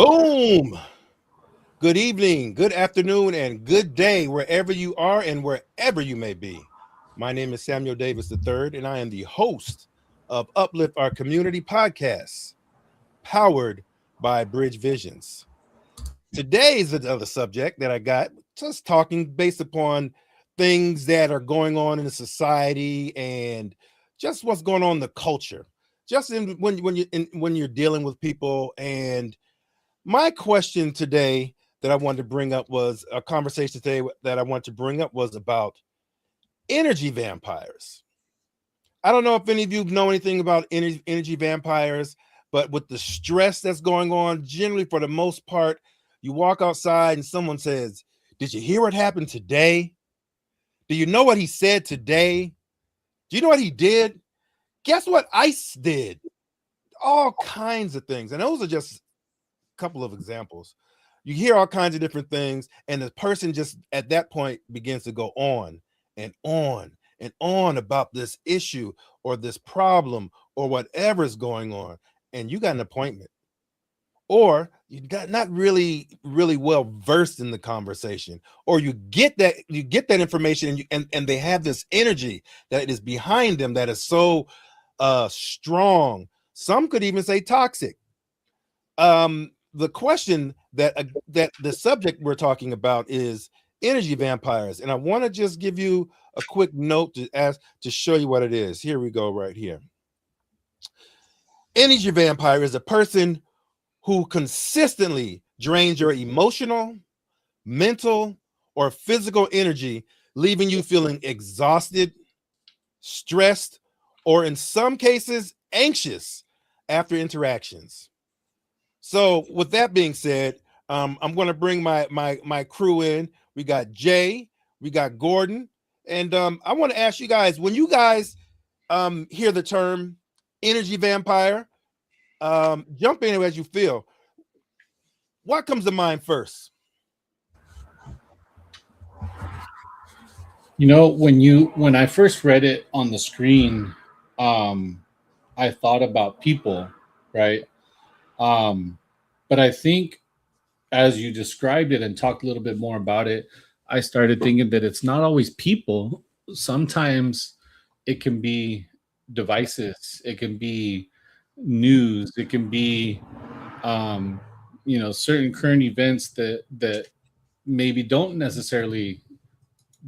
Boom. Good evening, good afternoon, and good day, wherever you are and wherever you may be. My name is Samuel Davis III, and I am the host of Uplift Our Community podcast, powered by Bridge Visions. Today is another subject that I got, just talking based upon things that are going on in the society and just what's going on in the culture. Just when you're dealing with people. And my question today that I wanted to bring up was a conversation today that I wanted to bring up was about energy vampires. I don't know if any of you know anything about energy vampires, but with the stress that's going on, generally for the most part, you walk outside and someone says, "Did you hear what happened today? Do you know what he said today? Do you know what he did? Guess what ICE did?" All kinds of things. And those are just a couple of examples. You hear all kinds of different things, and the person just at that point begins to go on and on and on about this issue or this problem or whatever is going on. And you got an appointment, or you got not really well versed in the conversation, or you get that information, and they have this energy that is behind them that is so strong. Some could even say toxic. The question that the subject we're talking about is energy vampires, and I want to just give you a quick note to show you what it is. Here we go, right here. Energy vampire is a person who consistently drains your emotional, mental, or physical energy, leaving you feeling exhausted, stressed, or in some cases anxious after interactions. So, with that being said, I'm going to bring my crew in. We got Jay, we got Gordon, and I want to ask you guys, when you guys hear the term energy vampire, jump in as you feel. What comes to mind first? When I first read it on the screen, um, I thought about people, right? Um, but I think as you described it and talked a little bit more about it, I started thinking that it's not always people. Sometimes it can be devices, it can be news, it can be um, certain current events that maybe don't necessarily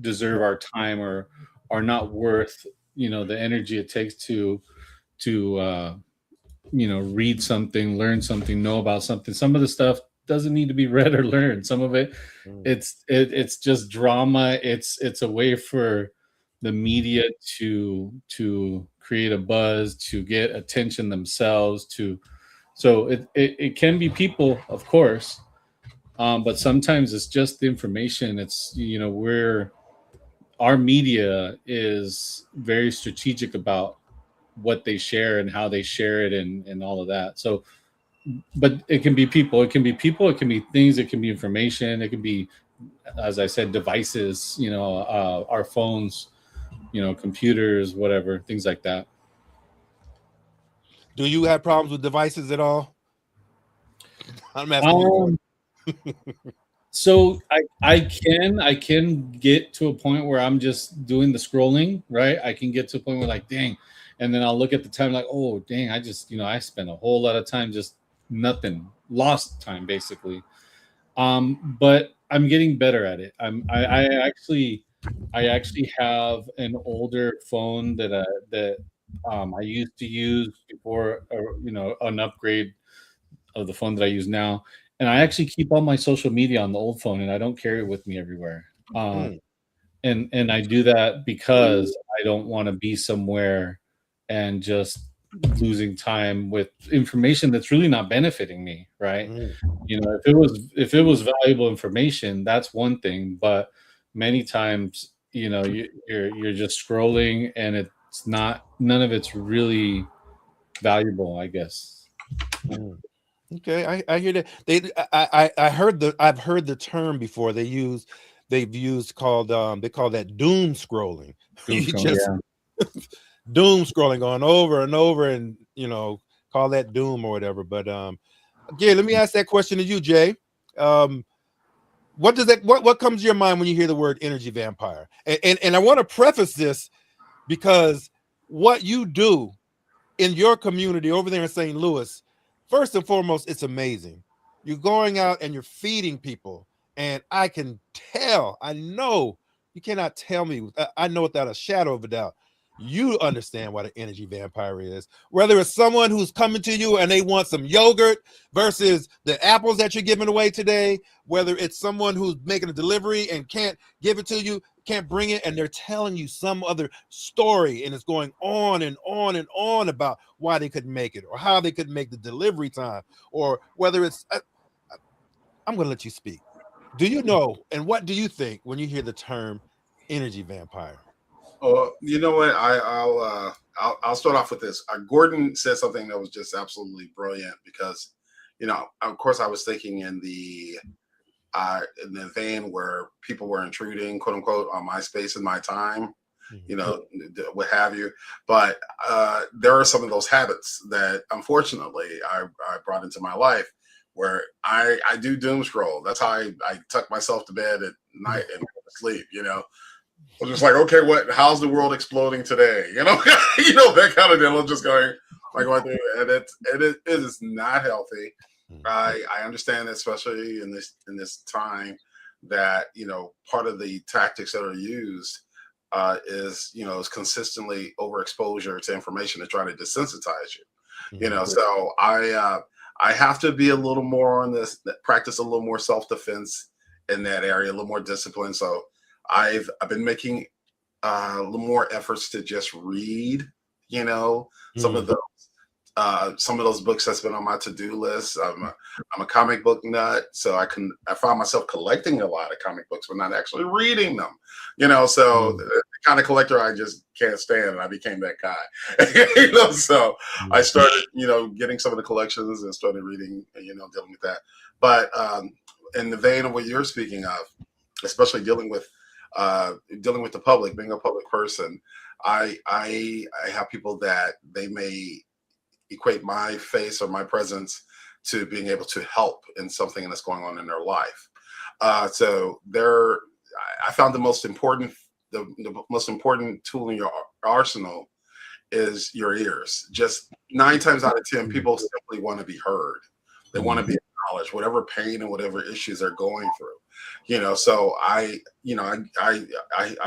deserve our time or are not worth the energy it takes to read something, learn something, know about something. Some of the stuff doesn't need to be read or learned. Some of it, Mm. it's just drama. It's a way for the media to create a buzz, to get attention themselves. So it can be people, of course, but sometimes it's just the information. It's we're our media is very strategic about what they share and how they share it and all of that. So, but it can be people, it can be things, it can be information, it can be, as I said, devices, our phones, computers, whatever, things like that. Do you have problems with devices at all? I'm asking you, Um, Gordon. so I can get to a point where I'm just doing the scrolling, right? I can get to a point where like, dang, and then I'll look at the time like, oh, dang, I just I spent a whole lot of time just nothing, lost time basically. But I'm getting better at it. I actually have an older phone that I used to use before, an upgrade of the phone that I use now. And I actually keep all my social media on the old phone, and I don't carry it with me everywhere. Uh, Mm. and I do that because I don't want to be somewhere and just losing time with information that's really not benefiting me, right? Mm. If it was valuable information, that's one thing, but many times, you're just scrolling and it's not, none of it's really valuable, I guess. Mm. Okay, I hear that. I've heard the term before. They've used called they call that doom scrolling. Doom You scrolling, just yeah. doom scrolling going over and over, and call that doom or whatever. But again, let me ask that question to you, Jay. Um, what comes to your mind when you hear the word energy vampire? And I want to preface this because what you do in your community over there in St. Louis, first and foremost, it's amazing. You're going out and you're feeding people. And I can tell, I know you cannot tell me, I know without a shadow of a doubt, you understand what an energy vampire is. Whether it's someone who's coming to you and they want some yogurt versus the apples that you're giving away today, whether it's someone who's making a delivery and can't give it to you, can't bring it, and they're telling you some other story, and it's going on and on and on about why they couldn't make it or how they couldn't make the delivery time, or whether it's I'm going to let you speak. Do you know, and what do you think when you hear the term energy vampire? Oh, you know what? I'll start off with this. Gordon said something that was just absolutely brilliant because, of course, I was thinking in the vein where people were intruding, quote unquote, on my space and my time, what have you. But there are some of those habits that, unfortunately, I brought into my life where I do doom scroll. That's how I tuck myself to bed at night and go to sleep. I'm just like, okay, how's the world exploding today? That kind of deal. I'm just going through, and it is not healthy. I understand, especially in this time, that part of the tactics that are used is consistently overexposure to information to try to desensitize you. So I have to be a little more on this, practice a little more self-defense in that area, a little more discipline. So I've been making a little more efforts to just read, some of those books that's been on my to-do list. I'm a comic book nut, so I found myself collecting a lot of comic books, but not actually reading them. So the kind of collector I just can't stand, and I became that guy. So I started, getting some of the collections and started reading, dealing with that. But in the vein of what you're speaking of, especially dealing with the public, being a public person, I have people that they may equate my face or my presence to being able to help in something that's going on in their life. So I found the most important tool in your arsenal is your ears. Just 9 times out of 10, people simply want to be heard. They want to be acknowledged, whatever pain and whatever issues they're going through. So I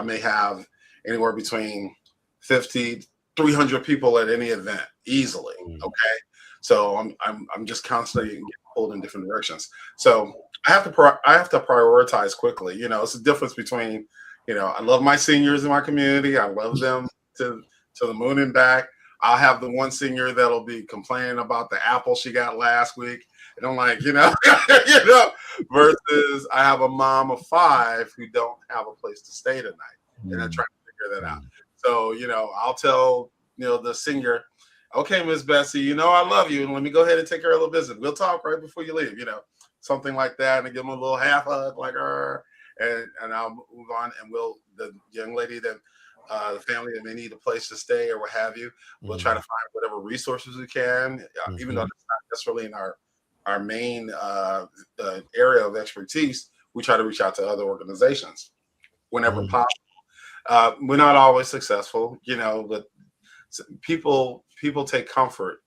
may have anywhere between 50, 300 people at any event easily. Okay. So I'm just constantly getting pulled in different directions. So I have to prioritize quickly. It's the difference between, I love my seniors in my community. I love them to the moon and back. I'll have the one senior that'll be complaining about the apple she got last week. And I'm like, versus I have a mom of 5 who don't have a place to stay tonight. And I'm trying to figure that out. So, I'll tell, the senior, okay, Miss Bessie, I love you. And let me go ahead and take care of a little business. We'll talk right before you leave, something like that. And I give them a little half hug, like, and I'll move on. And the young lady that, the family that may need a place to stay or what have you, we'll try to find whatever resources we can, even though it's not necessarily in our main area of expertise. We try to reach out to other organizations whenever possible. We're not always successful, but people take comfort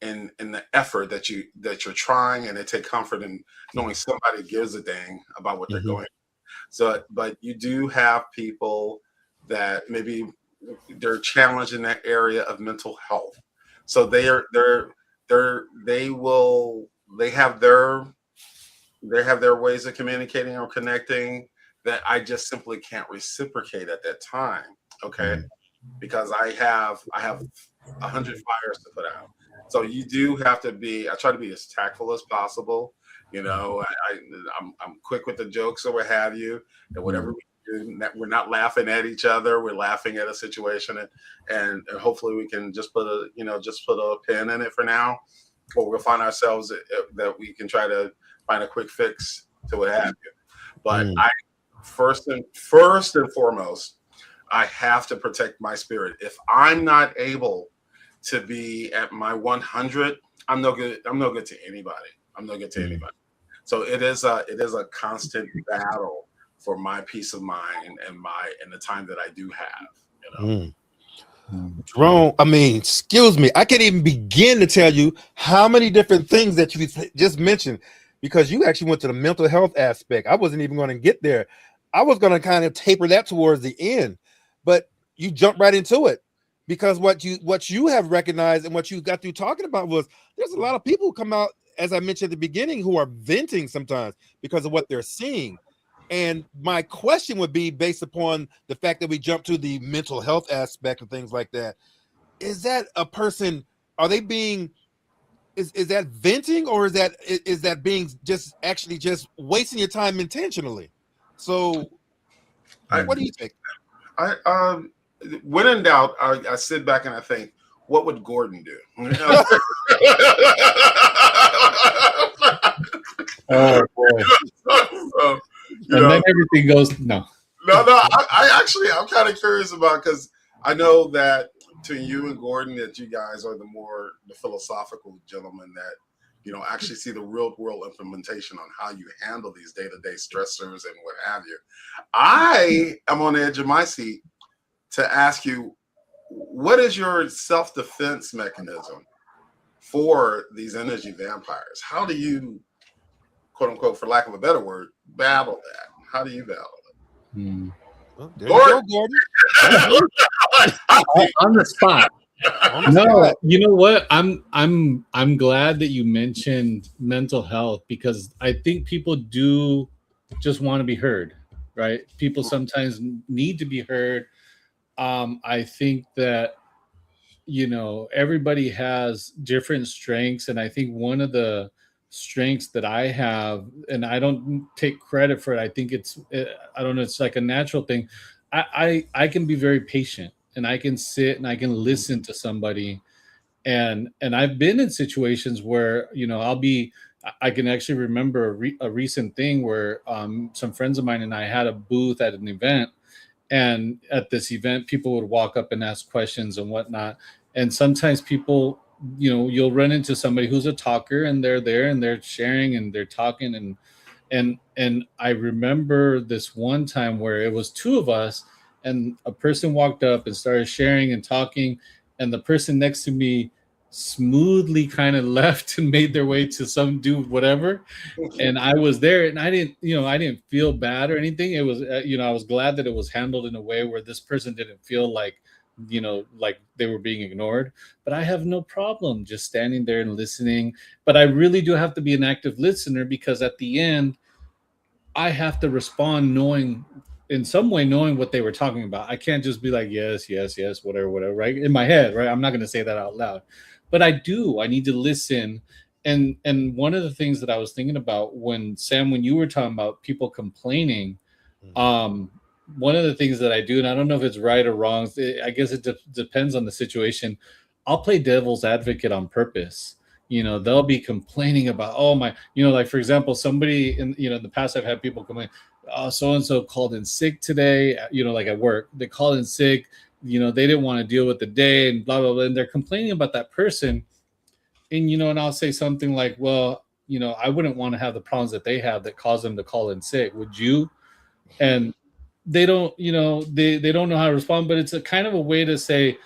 in the effort that you're trying, and they take comfort in knowing somebody gives a dang about what they're going through. So, but you do have people that maybe they're challenged in that area of mental health. So they have their ways of communicating or connecting that I just simply can't reciprocate at that time. Okay. Because I have 100 fires to put out. So you do have to I try to be as tactful as possible. I'm quick with the jokes or what have you, and whatever we do, we're not laughing at each other. We're laughing at a situation, and hopefully we can just put a pin in it for now, or we'll find ourselves that we can try to find a quick fix to what have you. But I first and foremost, I have to protect my spirit. If I'm not able to be at my 100, I'm no good. I'm no good to anybody. I'm no good to anybody. So it is a constant battle for my peace of mind and the time that I do have. Jerome, I mean, excuse me, I can't even begin to tell you how many different things that you just mentioned, because you actually went to the mental health aspect. I wasn't even going to get there. I was going to kind of taper that towards the end, but you jumped right into it, because what you have recognized and what you got through talking about was there's a lot of people who come out, as I mentioned at the beginning, who are venting sometimes because of what they're seeing. And my question would be, based upon the fact that we jump to the mental health aspect and things like that, is that a person, are they being, is that venting, or is that being just actually just wasting your time intentionally? So what do you think? I when in doubt, I sit back and I think, what would Gordon do? Oh boy! So, And then everything goes no. No. I'm kind of curious about, because I know that to you and Gordon, that you guys are the philosophical gentlemen that actually see the real world implementation on how you handle these day-to-day stressors and what have you. I am on the edge of my seat to ask you, what is your self-defense mechanism for these energy vampires? How do you, quote unquote, for lack of a better word, battle that? How do you battle it? Well, there you go, Gordon. On the spot. No, you know what? I'm glad that you mentioned mental health, because I think people do just want to be heard, right? People sometimes need to be heard. I think that everybody has different strengths, and I think one of the strengths that I have, and I don't take credit for it, I think I don't know, it's like a natural thing. I can be very patient, and I can sit and I can listen to somebody, and I've been in situations where I can actually remember a recent thing where some friends of mine and I had a booth at an event, and at this event people would walk up and ask questions and whatnot, and sometimes people, you'll run into somebody who's a talker, and they're there and they're sharing and they're talking, and I remember this one time where it was two of us, and a person walked up and started sharing and talking, and the person next to me smoothly kind of left and made their way to some dude, whatever. And I was there, and I didn't feel bad or anything. It was, I was glad that it was handled in a way where this person didn't feel like, like they were being ignored. But I have no problem just standing there and listening. But I really do have to be an active listener, because at the end, I have to respond in some way knowing what they were talking about. I can't just be like, yes, yes, yes, whatever, whatever, right? In my head, right? I'm not going to say that out loud. But I need to listen. And one of the things that I was thinking about when you were talking about people complaining, one of the things that I do, and I don't know if it's right or wrong, I guess it depends on the situation. I'll play devil's advocate on purpose. They'll be complaining about, oh my, like, for example, somebody in the past, I've had people complain, oh, so and so called in sick today, like at work, they called in sick, they didn't want to deal with the day, and blah blah blah, and they're complaining about that person. And and I'll say something like, well, I wouldn't want to have the problems that they have that cause them to call in sick, would you? And they don't, they don't know how to respond. But it's a kind of a way to say,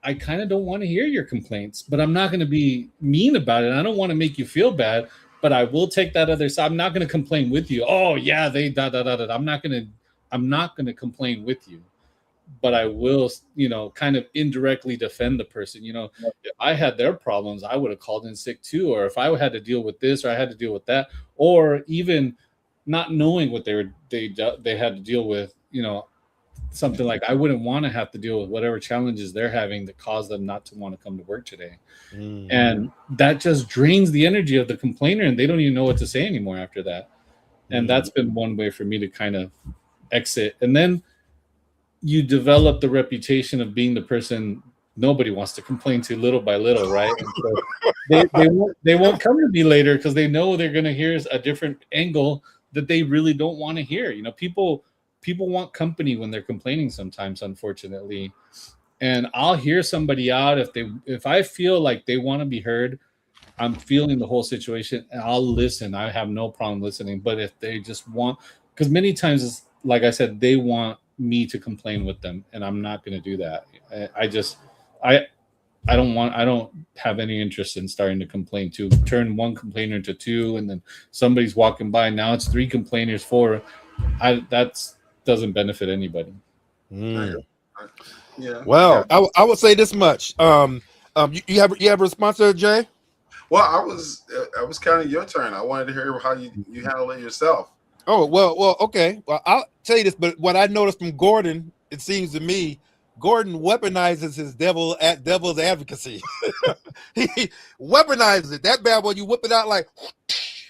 I kind of don't want to hear your complaints, but I'm not going to be mean about it. I don't want to make you feel bad, but I will take that other side. I'm not going to complain with you. Oh yeah, they da da da da. I'm not going to complain with you, but I will, kind of indirectly defend the person. If I had their problems, I would have called in sick too. Or if I had to deal with this, or I had to deal with that, or even not knowing what they had to deal with, something like, I wouldn't want to have to deal with whatever challenges they're having that cause them not to want to come to work today. And that just drains the energy of the complainer, and they don't even know what to say anymore after that. And that's been one way for me to kind of exit. And then you develop the reputation of being the person nobody wants to complain to, little by little, right? And so they won't come to me later, because they know they're going to hear a different angle that they really don't want to hear. People want company when they're complaining sometimes, unfortunately. And I'll hear somebody out if I feel like they want to be heard. I'm feeling the whole situation, and I'll listen. I have no problem listening. But if they just want, because many times, it's, like I said, they want me to complain with them, and I'm not going to do that. I just, I, I don't have any interest in starting to complain to turn one complainer to two, and then somebody's walking by. Now it's three complainers, four. That's doesn't benefit anybody. I, Mm. I, yeah, I Well, got. I would say this much. You have a response there, Jay? Well, I was kind of your turn. I wanted to hear how you handle it yourself. Oh, well, okay. Well, I'll tell you this, but what I noticed from Gordon, it seems to me, Gordon weaponizes his devil's advocacy. He weaponizes it. That bad boy, you whip it out like,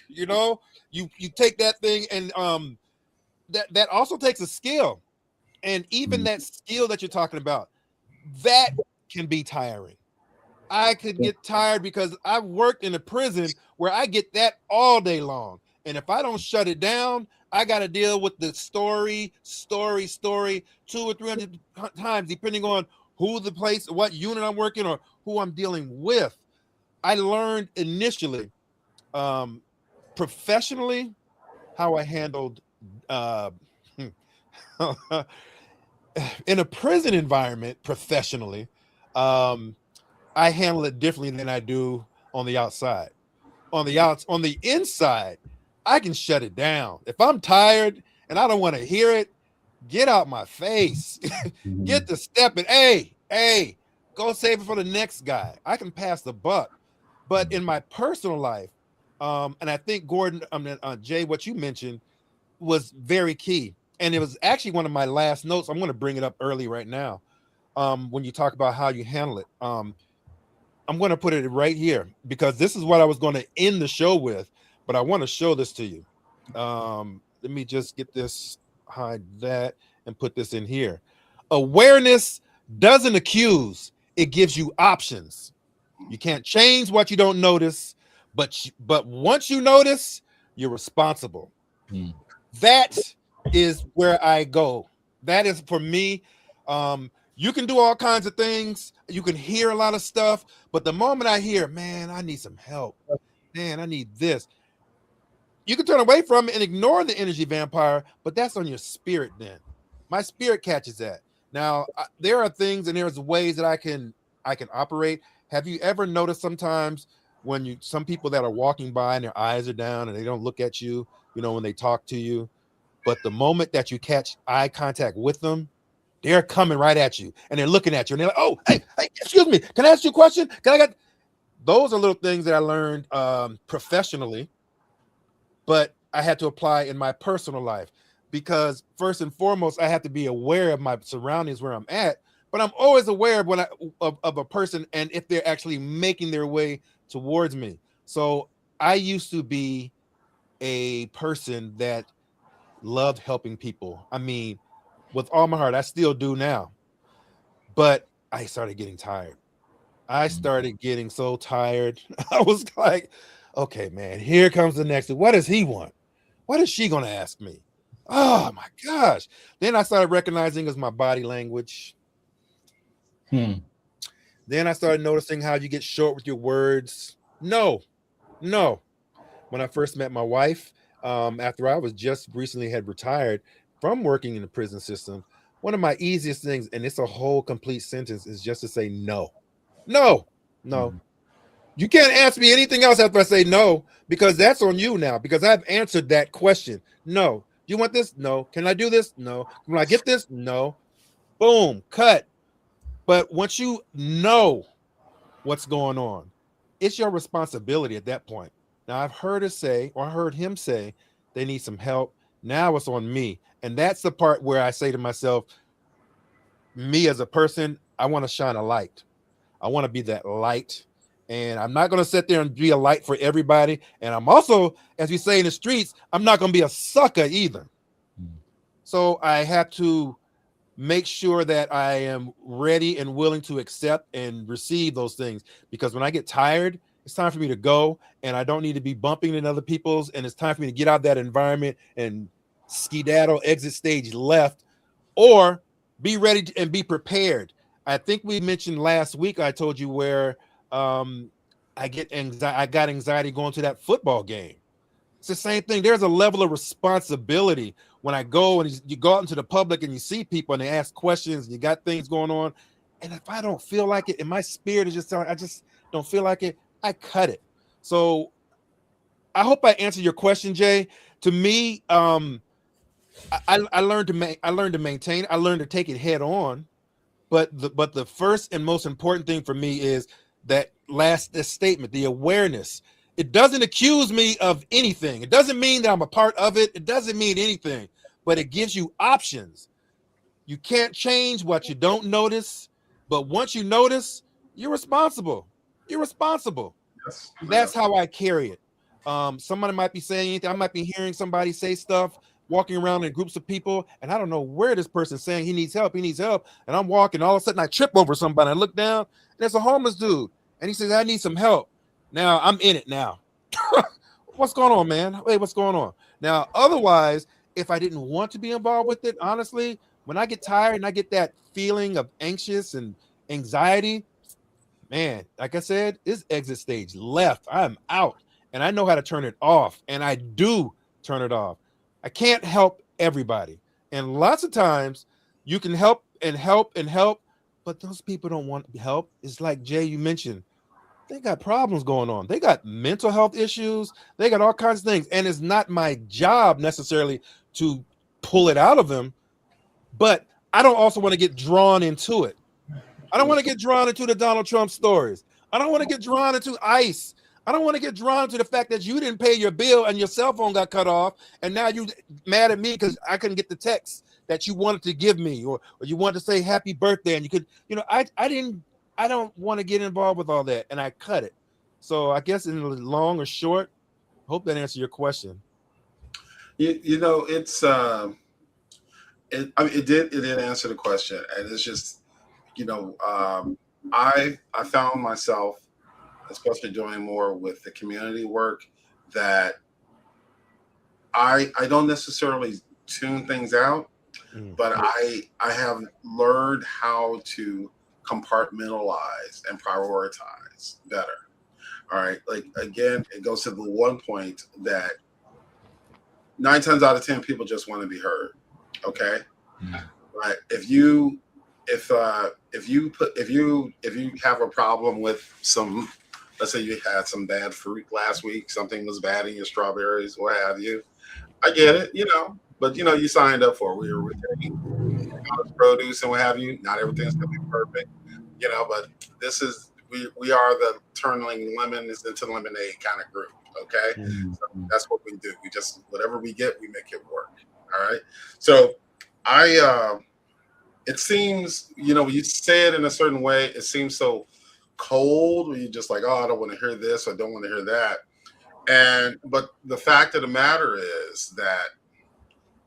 you know, you take that thing, and that also takes a skill, and even that skill that you're talking about, that can be tiring. I could get tired because I've worked in a prison where I get that all day long. And if I don't shut it down, I got to deal with the story, 200 or 300 times, depending on who the place, what unit I'm working, or who I'm dealing with. I learned initially, professionally, how I handled uh, in a prison environment professionally. Um, I handle it differently than I do on the outside. On the inside, I can shut it down. If I'm tired and I don't want to hear it, get out my face. Mhm. Get to stepping. Hey, go save it for the next guy. I can pass the buck. But in my personal life, and I think Gordon, Jay, what you mentioned was very key. And it was actually one of my last notes. I'm going to bring it up early right now. When you talk about how you handle it. I'm going to put it right here because this is what I was going to end the show with, but I want to show this to you. Let me just get this, hide that, and put this in here. Awareness doesn't accuse, it gives you options. You can't change what you don't notice, but once you notice, you're responsible. Mm. That is where I go. That is for me. You can do all kinds of things. You can hear a lot of stuff, but the moment I hear, man, I need some help. Man, I need this. You can turn away from it and ignore the energy vampire, but that's on your spirit then. My spirit catches that. Now, there are things and there's ways that I can operate. Have you ever noticed sometimes when some people that are walking by and their eyes are down and they don't look at you, when they talk to you, but the moment that you catch eye contact with them, they're coming right at you and they're looking at you and they're like, oh, hey, excuse me, can I ask you a question? Can I get those are little things that I learned professionally, but I had to apply in my personal life because first and foremost, I have to be aware of my surroundings where I'm at, but I'm always aware of a person and if they're actually making their way towards me. So I used to be a person that loved helping people. I mean, with all my heart, I still do now. But I started getting tired. I started getting so tired. I was like, okay, man, here comes the next one. What does he want? What is she going to ask me? Oh my gosh. Then I started recognizing as my body language. Hmm. Then I started noticing how you get short with your words. No, no. When I first met my wife, after I was just recently had retired from working in the prison system, one of my easiest things, and it's a whole complete sentence, is just to say no. No, no. Mhm. You can't ask me anything else after I say no, because that's on you now, because I've answered that question. No. Do you want this? No. Can I do this? No. Can I get this? No. Boom, cut. But once you know what's going on, it's your responsibility at that point. Now, I've heard her say, or I heard him say, they need some help. Now it's on me. And that's the part where I say to myself, me as a person, I want to shine a light. I want to be that light. And I'm not going to sit there and be a light for everybody. And I'm also, as we say in the streets, I'm not going to be a sucker either. So I have to make sure that I am ready and willing to accept and receive those things. Because when I get tired, it's time for me to go, and I don't need to be bumping into other people's. And it's time for me to get out of that environment and skedaddle, exit stage left, or be ready and be prepared. I think we mentioned last week, I told you where I get anxiety. I got anxiety going to that football game. It's the same thing. There's a level of responsibility when I go and you go out into the public and you see people and they ask questions and you got things going on. And if I don't feel like it, and my spirit is just telling, I just don't feel like it, I cut it. So I hope I answer your question, Jay. To me, I learned to maintain. I learned to take it head on. But the first and most important thing for me is that this statement, the awareness. It doesn't accuse me of anything. It doesn't mean that I'm a part of it. It doesn't mean anything, but it gives you options. You can't change what you don't notice, but once you notice, you're responsible. You're responsible. Yes. That's how I carry it. Somebody might be saying anything. I might be hearing somebody say stuff, walking around in groups of people, and I don't know where this person's saying he needs help. He needs help, and I'm walking. All of a sudden, I trip over somebody. I look down, and there's a homeless dude, and he says, "I need some help." Now I'm in it now. What's going on, man? Wait, what's going on? Now, otherwise, if I didn't want to be involved with it, honestly, when I get tired and I get that feeling of anxious and anxiety, man, like I said, this exit stage left. I'm out and I know how to turn it off, and I do turn it off. I can't help everybody. And lots of times you can help and help and help, but those people don't want help. It's like Jay, you mentioned, they got problems going on. They got mental health issues. They got all kinds of things. And it's not my job necessarily to pull it out of them, but I don't also want to get drawn into it. I don't want to get drawn into the Donald Trump stories. I don't want to get drawn into ICE. I don't want to get drawn to the fact that you didn't pay your bill and your cell phone got cut off, and now you mad at me because I couldn't get the text that you wanted to give me, or you wanted to say happy birthday, and you could, I don't want to get involved with all that, and I cut it. So I guess in the long or short, hope that answers your question. It's it did answer the question, and it's just I found myself, especially doing more with the community work, that I don't necessarily tune things out, but I have learned how to compartmentalize and prioritize better. All right, like again, it goes to the one point that 9 times out of 10 people just want to be heard. Okay, right? If you have a problem with some, let's say you had some bad fruit last week, something was bad in your strawberries, what have you. I get it, but you signed up for it. We were retaining produce and what have you. Not everything's gonna be perfect, but this is we are the turning lemons into lemonade kind of group. Okay, so that's what we do. We just whatever we get, we make it work. All right. So it seems, when you say it in a certain way, it seems so cold when you're just like, oh, I don't want to hear this, or I don't want to hear that. But the fact of the matter is that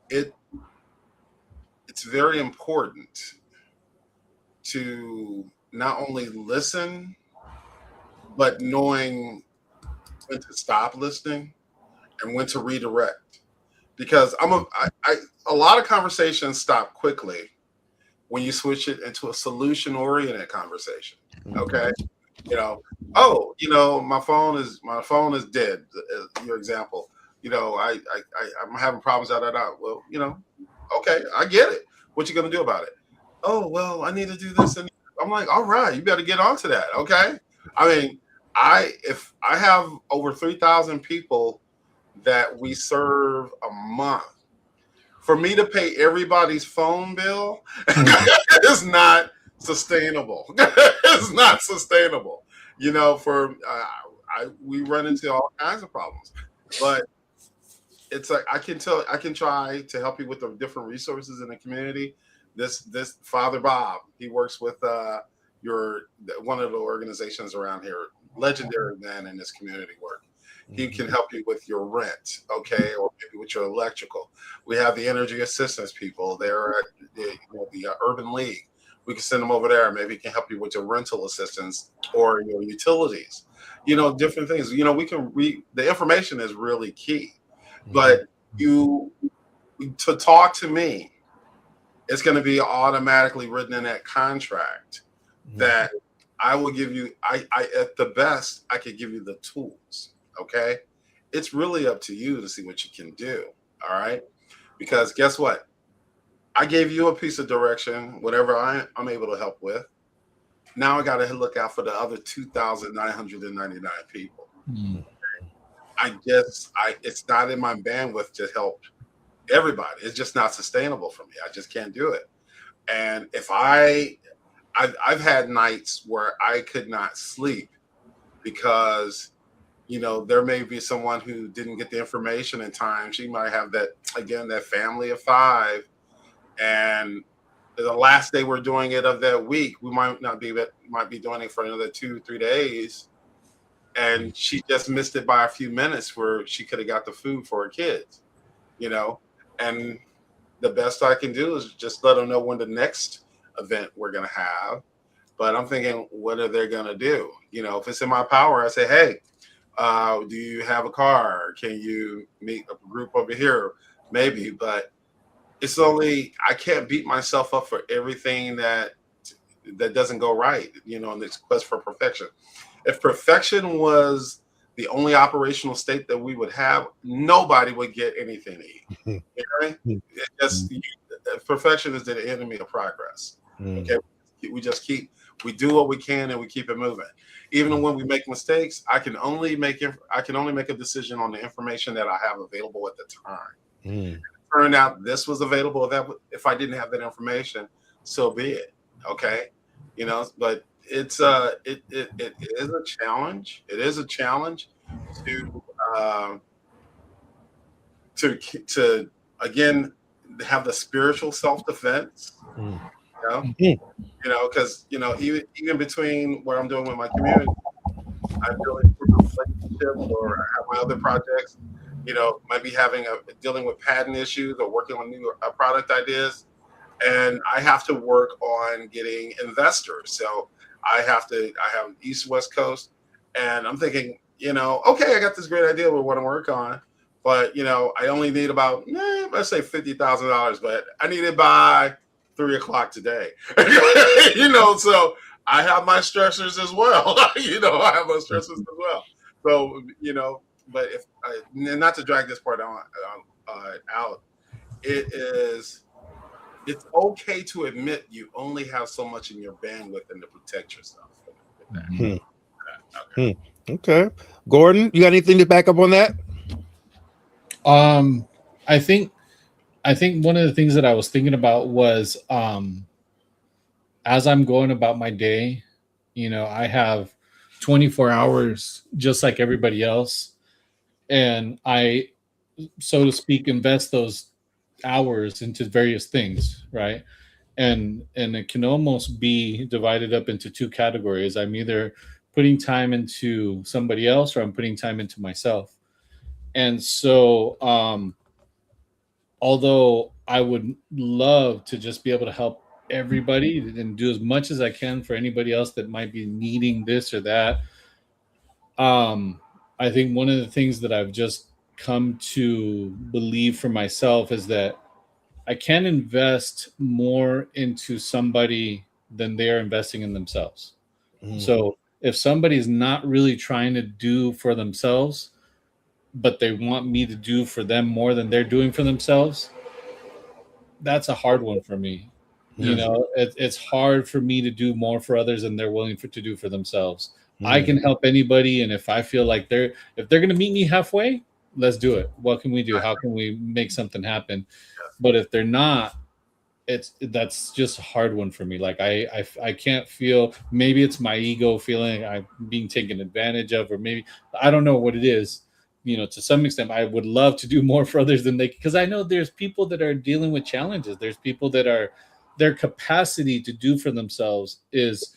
it's very important to not only listen, but knowing when to stop listening and when to redirect. Because a lot of conversations stop quickly when you switch it into a solution-oriented conversation. Okay, my phone is dead. Your example, I'm having problems. Well, okay, I get it. What you gonna do about it? Oh, well, I need to do this, and I'm like, all right, you better get onto that. Okay, I mean, if I have over 3,000 people that we serve a month, for me to pay everybody's phone bill is not sustainable. It's not sustainable. We run into all kinds of problems, but it's like I can try to help you with the different resources in the community. This Father Bob, he works with one of the organizations around here, legendary man in this community work. He can help you with your rent, okay, or maybe with your electrical. We have the energy assistance people. They're at the Urban League. We can send them over there. Maybe he can help you with your rental assistance or your utilities. Different things. We can read. The information is really key, but to talk to me, it's going to be automatically written in that contract that I will give you, I at the best, I could give you the tools. Okay. It's really up to you to see what you can do. All right. Because guess what? I gave you a piece of direction, whatever I'm able to help with. Now I got to look out for the other 2,999 people. Mm. It's not in my bandwidth to help everybody. It's just not sustainable for me. I just can't do it. And if I've had nights where I could not sleep because there may be someone who didn't get the information in time. She might have that family of 5, and the last day we're doing it of that week, we might be doing it for another 2-3 days, and she just missed it by a few minutes where she could have got the food for her kids, and the best I can do is just let them know when the next event we're going to have. But I'm thinking, what are they going to do? If it's in my power, I say, hey, do you have a car? Can you meet a group over here? Maybe, but it's only, I can't beat myself up for everything that doesn't go right, in this quest for perfection. If perfection was the only operational state that we would have, nobody would get anything to eat. You know what I mean? Perfection is the enemy of progress. Okay, we do what we can and we keep it moving. Even when we make mistakes, I can only make a decision on the information that I have available at the time. Turned out this was available. That if I didn't have that information, so be it. Okay, but it is a challenge. It is a challenge to again have the spiritual self-defense. Because even between what I'm doing with my community, I'm building relationships, or I have my other projects. Might be dealing with patent issues or working on new product ideas, and I have to work on getting investors. So I have East West Coast, and I'm thinking, okay, I got this great idea with what I'm working on, but I only need about let's say $50,000, but I need it by 3:00 today. So I have my stressors as well. I have my stressors as well. So but if not to drag this part out, it's okay to admit you only have so much in your bandwidth and to protect yourself. Okay. Gordon, you got anything to back up on that? I think one of the things that I was thinking about was as I'm going about my day, I have 24 hours just like everybody else, and I, so to speak, invest those hours into various things, right? And it can almost be divided up into 2 categories. I'm either putting time into somebody else or I'm putting time into myself. And so although I would love to just be able to help everybody and do as much as I can for anybody else that might be needing this or that, I think one of the things that I've just come to believe for myself is that I can invest more into somebody than they are investing in themselves. So if somebody's not really trying to do for themselves, but they want me to do for them more than they're doing for themselves, that's a hard one for me. It's hard for me to do more for others than they're willing to do for themselves. I can help anybody, and if I feel like if they're going to meet me halfway, let's do it. What can we do? How can we make something happen? But if they're not, that's just a hard one for me. Like I can't feel, maybe it's my ego feeling I'm being taken advantage of, or maybe I don't know what it is. To some extent, I would love to do more for others than because I know there's people that are dealing with challenges. There's people that are, their capacity to do for themselves is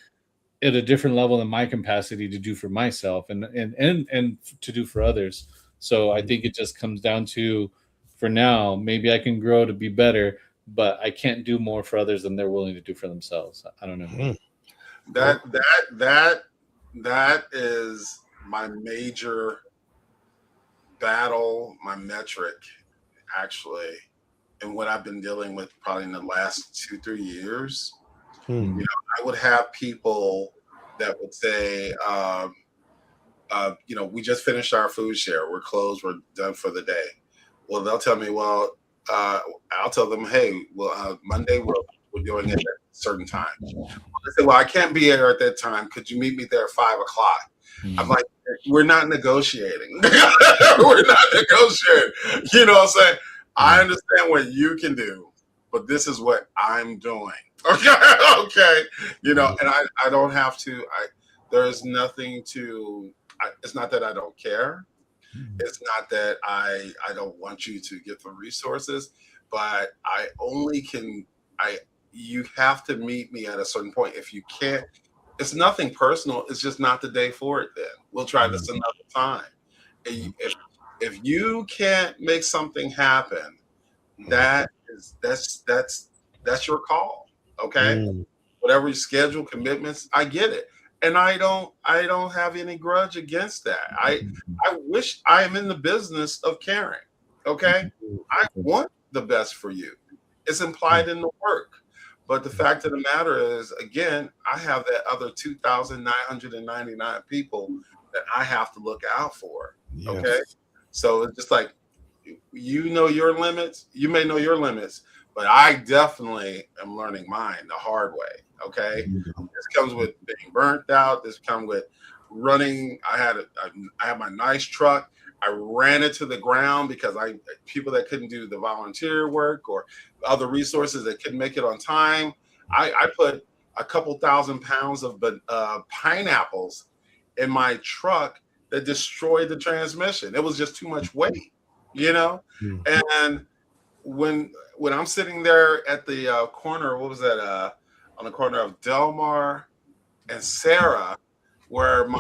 at a different level than my capacity to do for myself and to do for others. So I think it just comes down to, for now, maybe I can grow to be better, but I can't do more for others than they're willing to do for themselves. I don't know. That is my major battle, my metric, actually, and what I've been dealing with probably in the last 2-3 years. I would have people that would say, we just finished our food share. We're closed. We're done for the day. Well, they'll tell me, well, I'll tell them, hey, well, Monday we're doing it at a certain time. They say, well, I can't be there at that time. Could you meet me there at 5 o'clock? I'm like, we're not negotiating. We're not negotiating. You know what I'm saying? I understand what you can do, but this is what I'm doing. Okay. Okay. And I don't have to, there's nothing to, it's not that I don't care. It's not that I don't want you to get the resources, but you have to meet me at a certain point. If you can't, it's nothing personal. It's just not the day for it. Then we'll try this another time. If you can't make something happen, that's your call. Okay. Whatever your schedule commitments, I get it. And I don't have any grudge against that. I wish I am in the business of caring. Okay. I want the best for you. It's implied in the work. But the fact of the matter is, again, I have that other 2,999 people that I have to look out for. Yes. Okay. So it's just like, you know your limits. You may know your limits, but I definitely am learning mine the hard way. Okay. This comes with being burnt out. This comes with running. I had my nice truck. I ran it to the ground because people that couldn't do the volunteer work or other resources that couldn't make it on time. I put a couple thousand pounds of pineapples in my truck that destroyed the transmission. It was just too much weight, And when I'm sitting there at the corner, what was that? On the corner of Delmar and Sarah, where I'm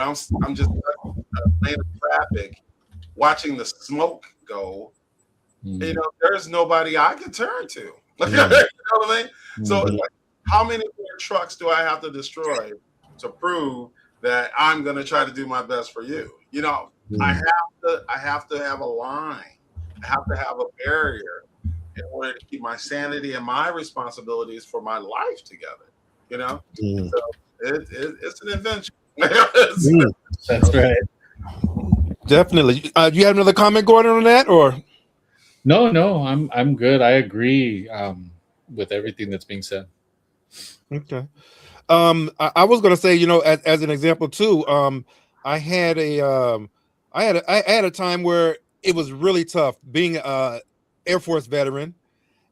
just lane of traffic, watching the smoke go. There's nobody I can turn to. You know what I mean? So, it's like, how many more trucks do I have to destroy to prove that I'm going to try to do my best for you? I have to have a line. I have to have a barrier in order to keep my sanity and my responsibilities for my life together. So it's an adventure. That's right. Definitely. Do you have another comment, Gordon, on that, or? No, I'm good. I agree with everything that's being said. Okay. I was going to say, as an example too. I had a time where it was really tough being a Air Force veteran,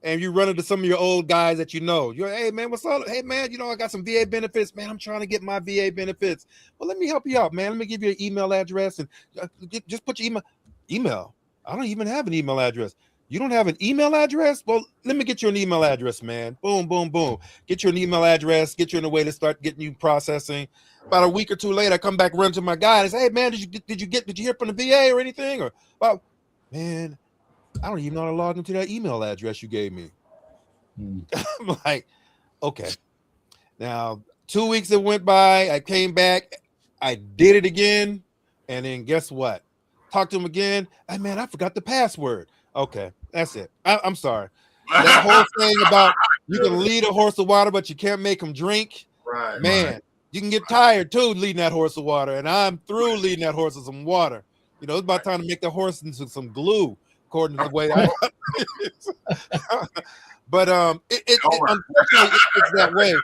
and you run into some of your old guys that you're, hey man, what's up? Hey man, I got some VA benefits, man. I'm trying to get my VA benefits. Well, let me help you out, man. Let me give you an email address and just put your email. I don't even have an email address. You don't have an email address? Well, let me get you an email address, man. Boom, boom, boom. Get you an email address, get you in a way to start getting you processing. About a week or two later, I come back, run to my guy and say, hey man, did you hear from the VA or anything? Or, well, man, I don't even know how to log into that email address you gave me. I'm like, okay. Now, 2 weeks that went by, I came back, I did it again, and then guess what? Talked to him again. Hey man, I forgot the password. Okay, that's it. I'm sorry. That whole thing about you can lead a horse of water, but you can't make him drink. Right, man. Right. You can get tired too leading that horse of water, and I'm through leading that horse with some water. It's about time to make the horse into some glue, according to the way I. But unfortunately, it's that way.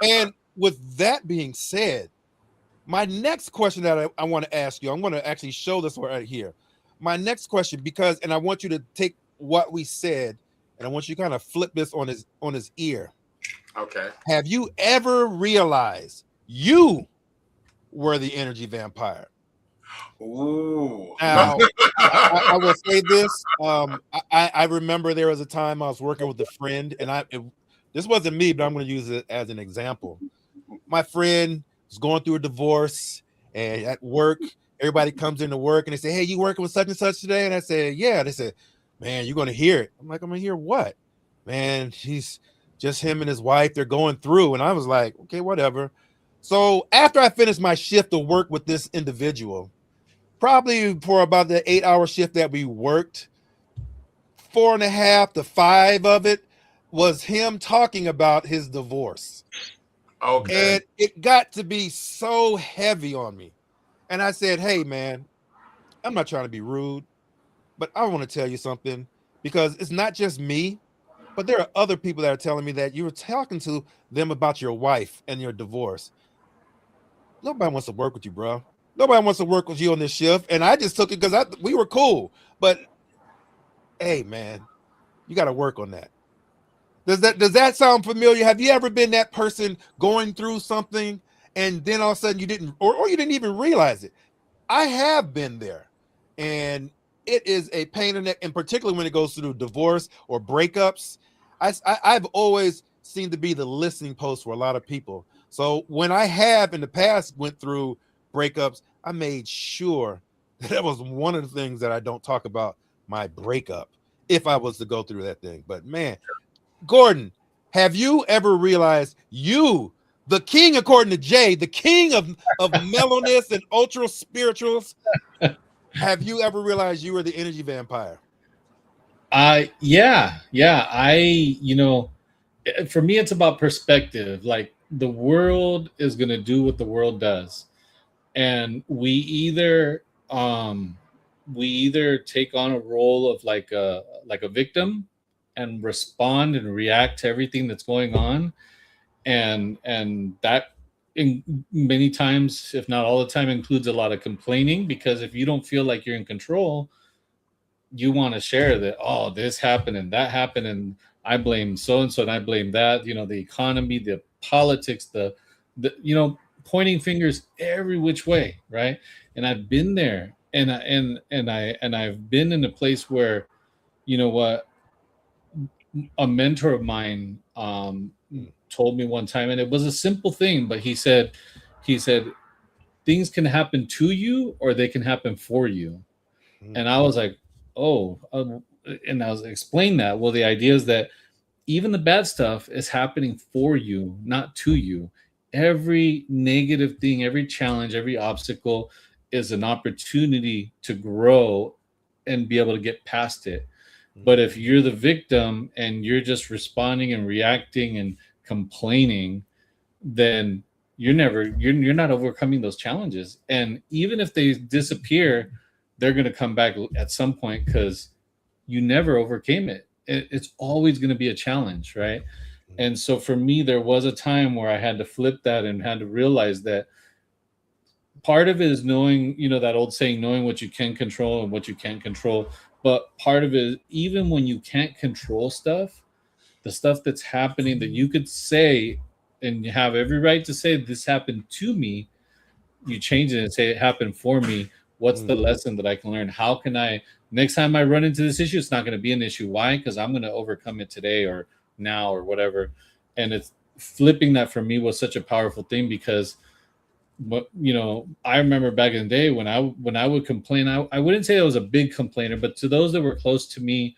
And with that being said, my next question that I want to ask you, I'm going to actually show this right here. My next question, and I want you to take what we said, and I want you to kind of flip this on his ear. Okay. Have you ever realized you were the energy vampire? Ooh. Now, I will say this. I remember there was a time I was working with a friend, and this wasn't me, but I'm going to use it as an example. My friend was going through a divorce, and at work, everybody comes into work, and they say, hey, you working with such and such today? And I said, yeah. They said, man, you're going to hear it. I'm like, I'm going to hear what? Man, he's just him and his wife. They're going through. And I was like, okay, whatever. So after I finished my shift of work with this individual, probably for about the 8-hour shift that we worked, 4.5 to 5 of it was him talking about his divorce. Okay. And it got to be so heavy on me. And I said, hey, man, I'm not trying to be rude, but I want to tell you something because it's not just me, but there are other people that are telling me that you were talking to them about your wife and your divorce. Nobody wants to work with you, bro. Nobody wants to work with you on this shift. And I just took it because we were cool. But hey, man, you got to work on that. Does that sound familiar? Have you ever been that person going through something and then all of a sudden you didn't, or you didn't even realize it? I have been there, and it is a pain in the neck, and particularly when it goes through divorce or breakups. I've always seemed to be the listening post for a lot of people. So when I have in the past went through breakups, I made sure that was one of the things that I don't talk about my breakup if I was to go through that thing. But man, Gordon, have you ever realized you, the king, according to Jay, the king of mellowness and ultra spirituals, have you ever realized you were the energy vampire? Yeah. For me, it's about perspective. Like the world is going to do what the world does, and we either take on a role of like a victim and respond and react to everything that's going on, and that in many times, if not all the time, includes a lot of complaining, because if you don't feel like you're in control, you want to share that, oh, this happened and that happened, and I blame so and so and I blame that, the economy, the politics, the pointing fingers every which way, right? And I've been there, and I've been in a place where, what, a mentor of mine Mm, told me one time, and it was a simple thing, but he said things can happen to you or they can happen for you. mm, And I was like, oh, and I was explain that. Well, the idea is that even the bad stuff is happening for you, not to you. Every negative thing, every challenge, every obstacle is an opportunity to grow and be able to get past it. mm, But if you're the victim and you're just responding and reacting and complaining, then you're not overcoming those challenges. And even if they disappear, they're going to come back at some point, because you never overcame it. It's always going to be a challenge, right? mm, And so for me, there was a time where I had to flip that and had to realize that part of it is knowing, that old saying, knowing what you can control and what you can't control. But part of it is, even when you can't control stuff, the stuff that's happening that you could say, and you have every right to say, this happened to me, you change it and say, it happened for me. What's mm, the lesson that I can learn? How can I, next time I run into this issue, it's not going to be an issue. Why? Because I'm going to overcome it today or now or whatever. And it's flipping that for me was such a powerful thing, because I remember back in the day when I would complain, I wouldn't say I was a big complainer, but to those that were close to me,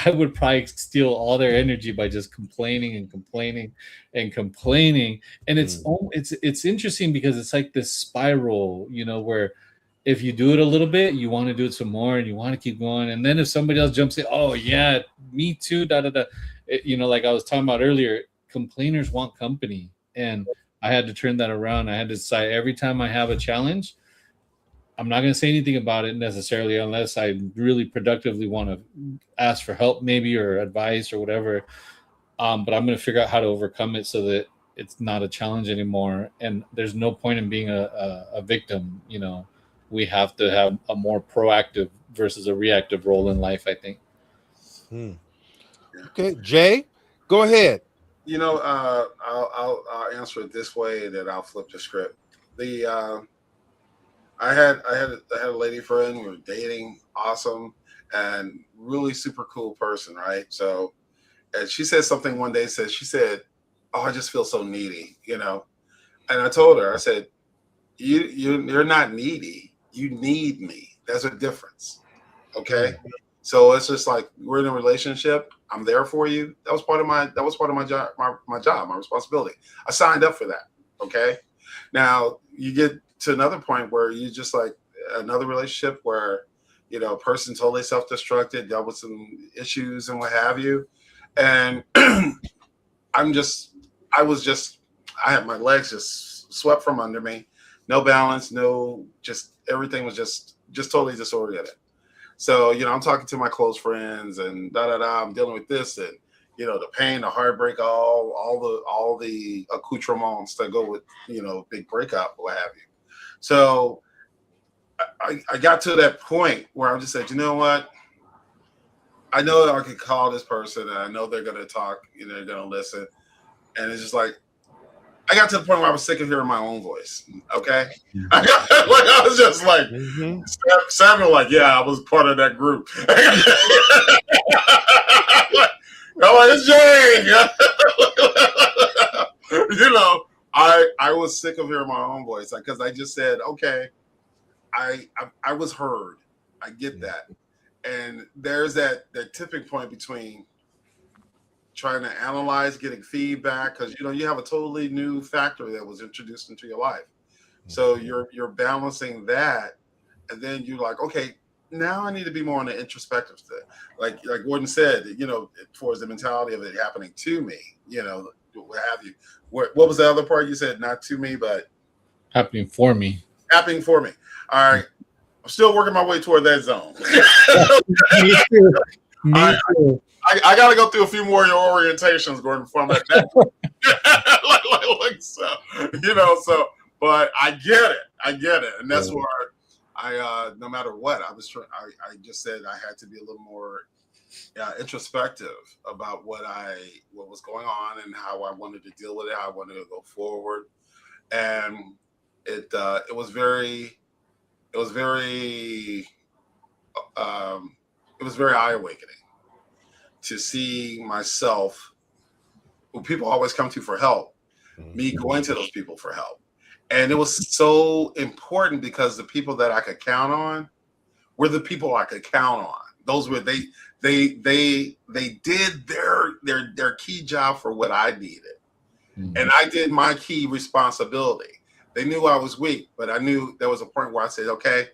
I would probably steal all their energy by just complaining and complaining and complaining. And it's mm, it's interesting, because it's like this spiral, where if you do it a little bit, you want to do it some more and you want to keep going. And then if somebody else jumps in, oh yeah, me too, da da da. Like I was talking about earlier, complainers want company. And I had to turn that around. I had to decide, every time I have a challenge, I'm not going to say anything about it necessarily, unless I really productively want to ask for help, maybe, or advice or whatever. But I'm going to figure out how to overcome it so that it's not a challenge anymore. And there's no point in being a victim. We have to have a more proactive versus a reactive role in life, I think. mm. Yeah. Okay, Jay, go ahead. I'll answer it this way, and then I'll flip the script. The I had a lady friend. We were dating, awesome, and really super cool person, right? So, and she said something one day. She said, "Oh, I just feel so needy." And I told her, I said, you're not needy. You need me. There's a difference. Okay. Mm, So it's just like we're in a relationship. I'm there for you. That was part of my job, my responsibility. I signed up for that. Okay. Now you get to another point where you just like another relationship where a person totally self-destructed, dealt with some issues and what have you. And I'm just I was just I had my legs just swept from under me, no balance, no, just everything was just totally disoriented. So, I'm talking to my close friends and I'm dealing with this and the pain, the heartbreak, all the accoutrements that go with, big breakup, what have you. So I got to that point where I just said, you know what? I know I could call this person and I know they're gonna talk, they're gonna listen. And it's just like I got to the point where I was sick of hearing my own voice. Okay. I was just like Samuel, like, yeah, I was part of that group. I'm like, it's Jay. I was sick of hearing my own voice because I just said, okay, I was heard. I get that. And there's that tipping point between trying to analyze, getting feedback, because you have a totally new factor that was introduced into your life. So you're balancing that, and then you're like, okay, now I need to be more on the introspective thing. Like Gordon said, towards the mentality of it happening to me, what have you. What was the other part you said? Not to me, but happening for me. Happening for me. All right. I'm still working my way toward that zone. Me too. Me too. I got to go through a few more of your orientations, Gordon, before I'm at that. So, but I get it. And that's where I no matter what, I just said I had to be a little more introspective about what was going on and how I wanted to deal with it, how I wanted to go forward. And it was very eye-awakening to see myself, who people always come to for help, me going to those people for help. And it was so important because the people that I could count on were the people I could count on. Those were they did their key job for what I needed. And I did my key responsibility. They knew I was weak, but I knew there was a point where I said, okay,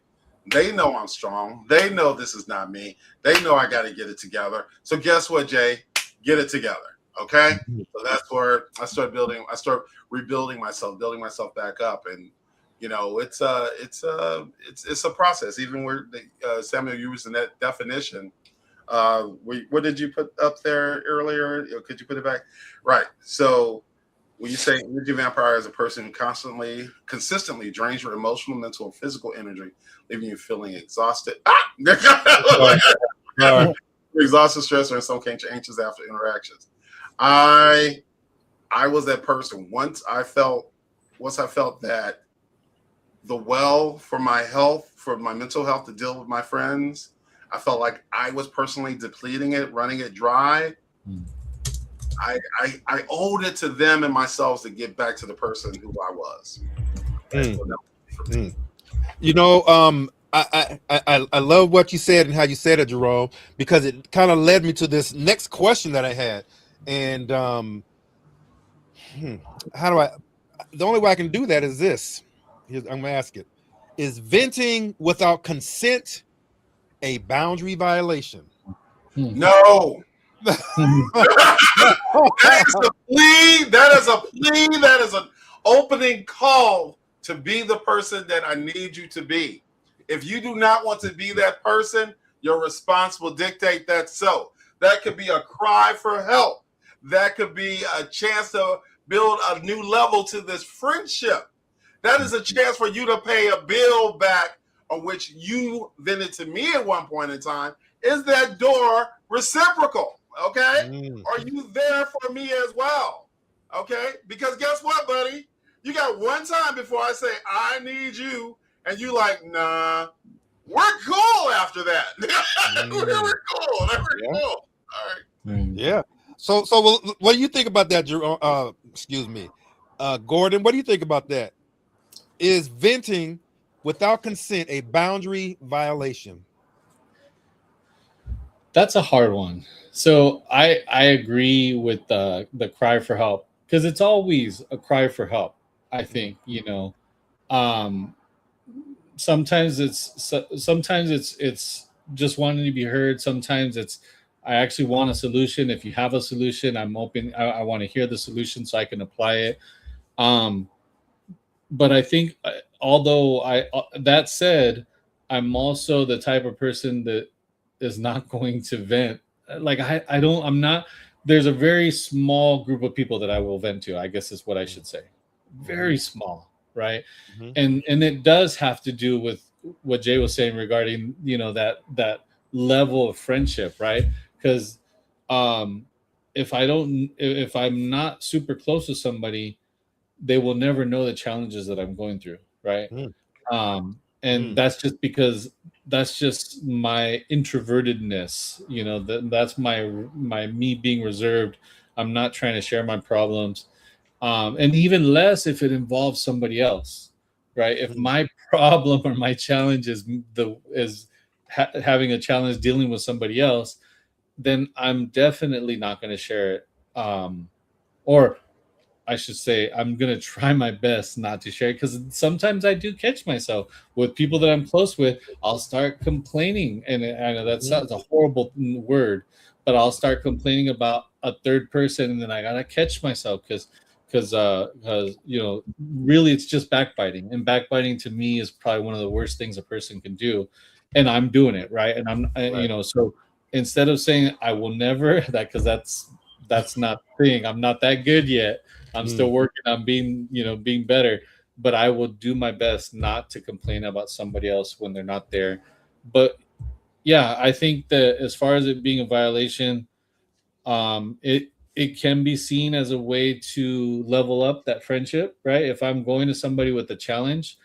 they know I'm strong. They know this is not me. They know I got to get it together. So guess what, Jay? Get it together. Okay. So that's where I start rebuilding myself, building myself back up. And, it's a process. Even where Samuel used in that definition, what did you put up there earlier? Could you put it back? Right. So when you say energy vampire is a person who consistently drains your emotional, mental, and physical energy, leaving you feeling exhausted. Exhausted, stressed, or in some cases anxious after interactions. I was that person. Once I felt that the well for my health, for my mental health to deal with my friends, I felt like I was personally depleting it, running it dry. I owed it to them and myself to get back to the person who I was. I love what you said and how you said it, Jerome, because it kind of led me to this next question that I had. And the only way I can do that is this. I'm going to ask it. Is venting without consent a boundary violation? No. That is a plea. That is an opening call to be the person that I need you to be. If you do not want to be that person, your response will dictate that. So that could be a cry for help. That could be a chance to build a new level to this friendship. That is a chance for you to pay a bill back on which you vented to me at one point in time. Is that door reciprocal? Okay. Are you there for me as well? Okay. Because guess what, buddy? You got one time before I say, I need you. And you like, nah, we're cool after that. We're cool. Cool. All right. Yeah. So what do you think about that, Jerome? Excuse me. Gordon, what do you think about that? Is venting without consent a boundary violation? That's a hard one. So I agree with the cry for help, because it's always a cry for help. I think, sometimes it's just wanting to be heard. Sometimes it's I actually want a solution. If you have a solution, I'm open. I want to hear the solution so I can apply it. Um, but I think, although that said, I'm also the type of person that is not going to vent. Like I don't, I'm not. There's a very small group of people that I will vent to. I guess is what I should say. Mm-hmm. Very small, right? Mm-hmm. And it does have to do with what Jay was saying regarding, that level of friendship, right? Because um, if I'm not super close to somebody, they will never know the challenges that I'm going through, right? And Mm-hmm. that's just because that's just my introvertedness. That's my me being reserved. I'm not trying to share my problems, and even less if it involves somebody else, right? If my problem or my challenge is having a challenge dealing with somebody else, then I'm definitely not going to share it. Or I should say, I'm gonna try my best not to share it, because sometimes I do catch myself with people that I'm close with. I'll start complaining, and I know that Mm-hmm. sounds a horrible word, but I'll start complaining about a third person, and then I gotta catch myself because really it's just backbiting, and backbiting to me is probably one of the worst things a person can do, and I'm doing it right, and Right. so instead of saying I will never that, because that's not the thing. I'm not that good yet. I'm Mm-hmm. still working on being better, but I will do my best not to complain about somebody else when they're not there. But yeah, I think that as far as it being a violation, it can be seen as a way to level up that friendship, right? If I'm going to somebody with a challenge,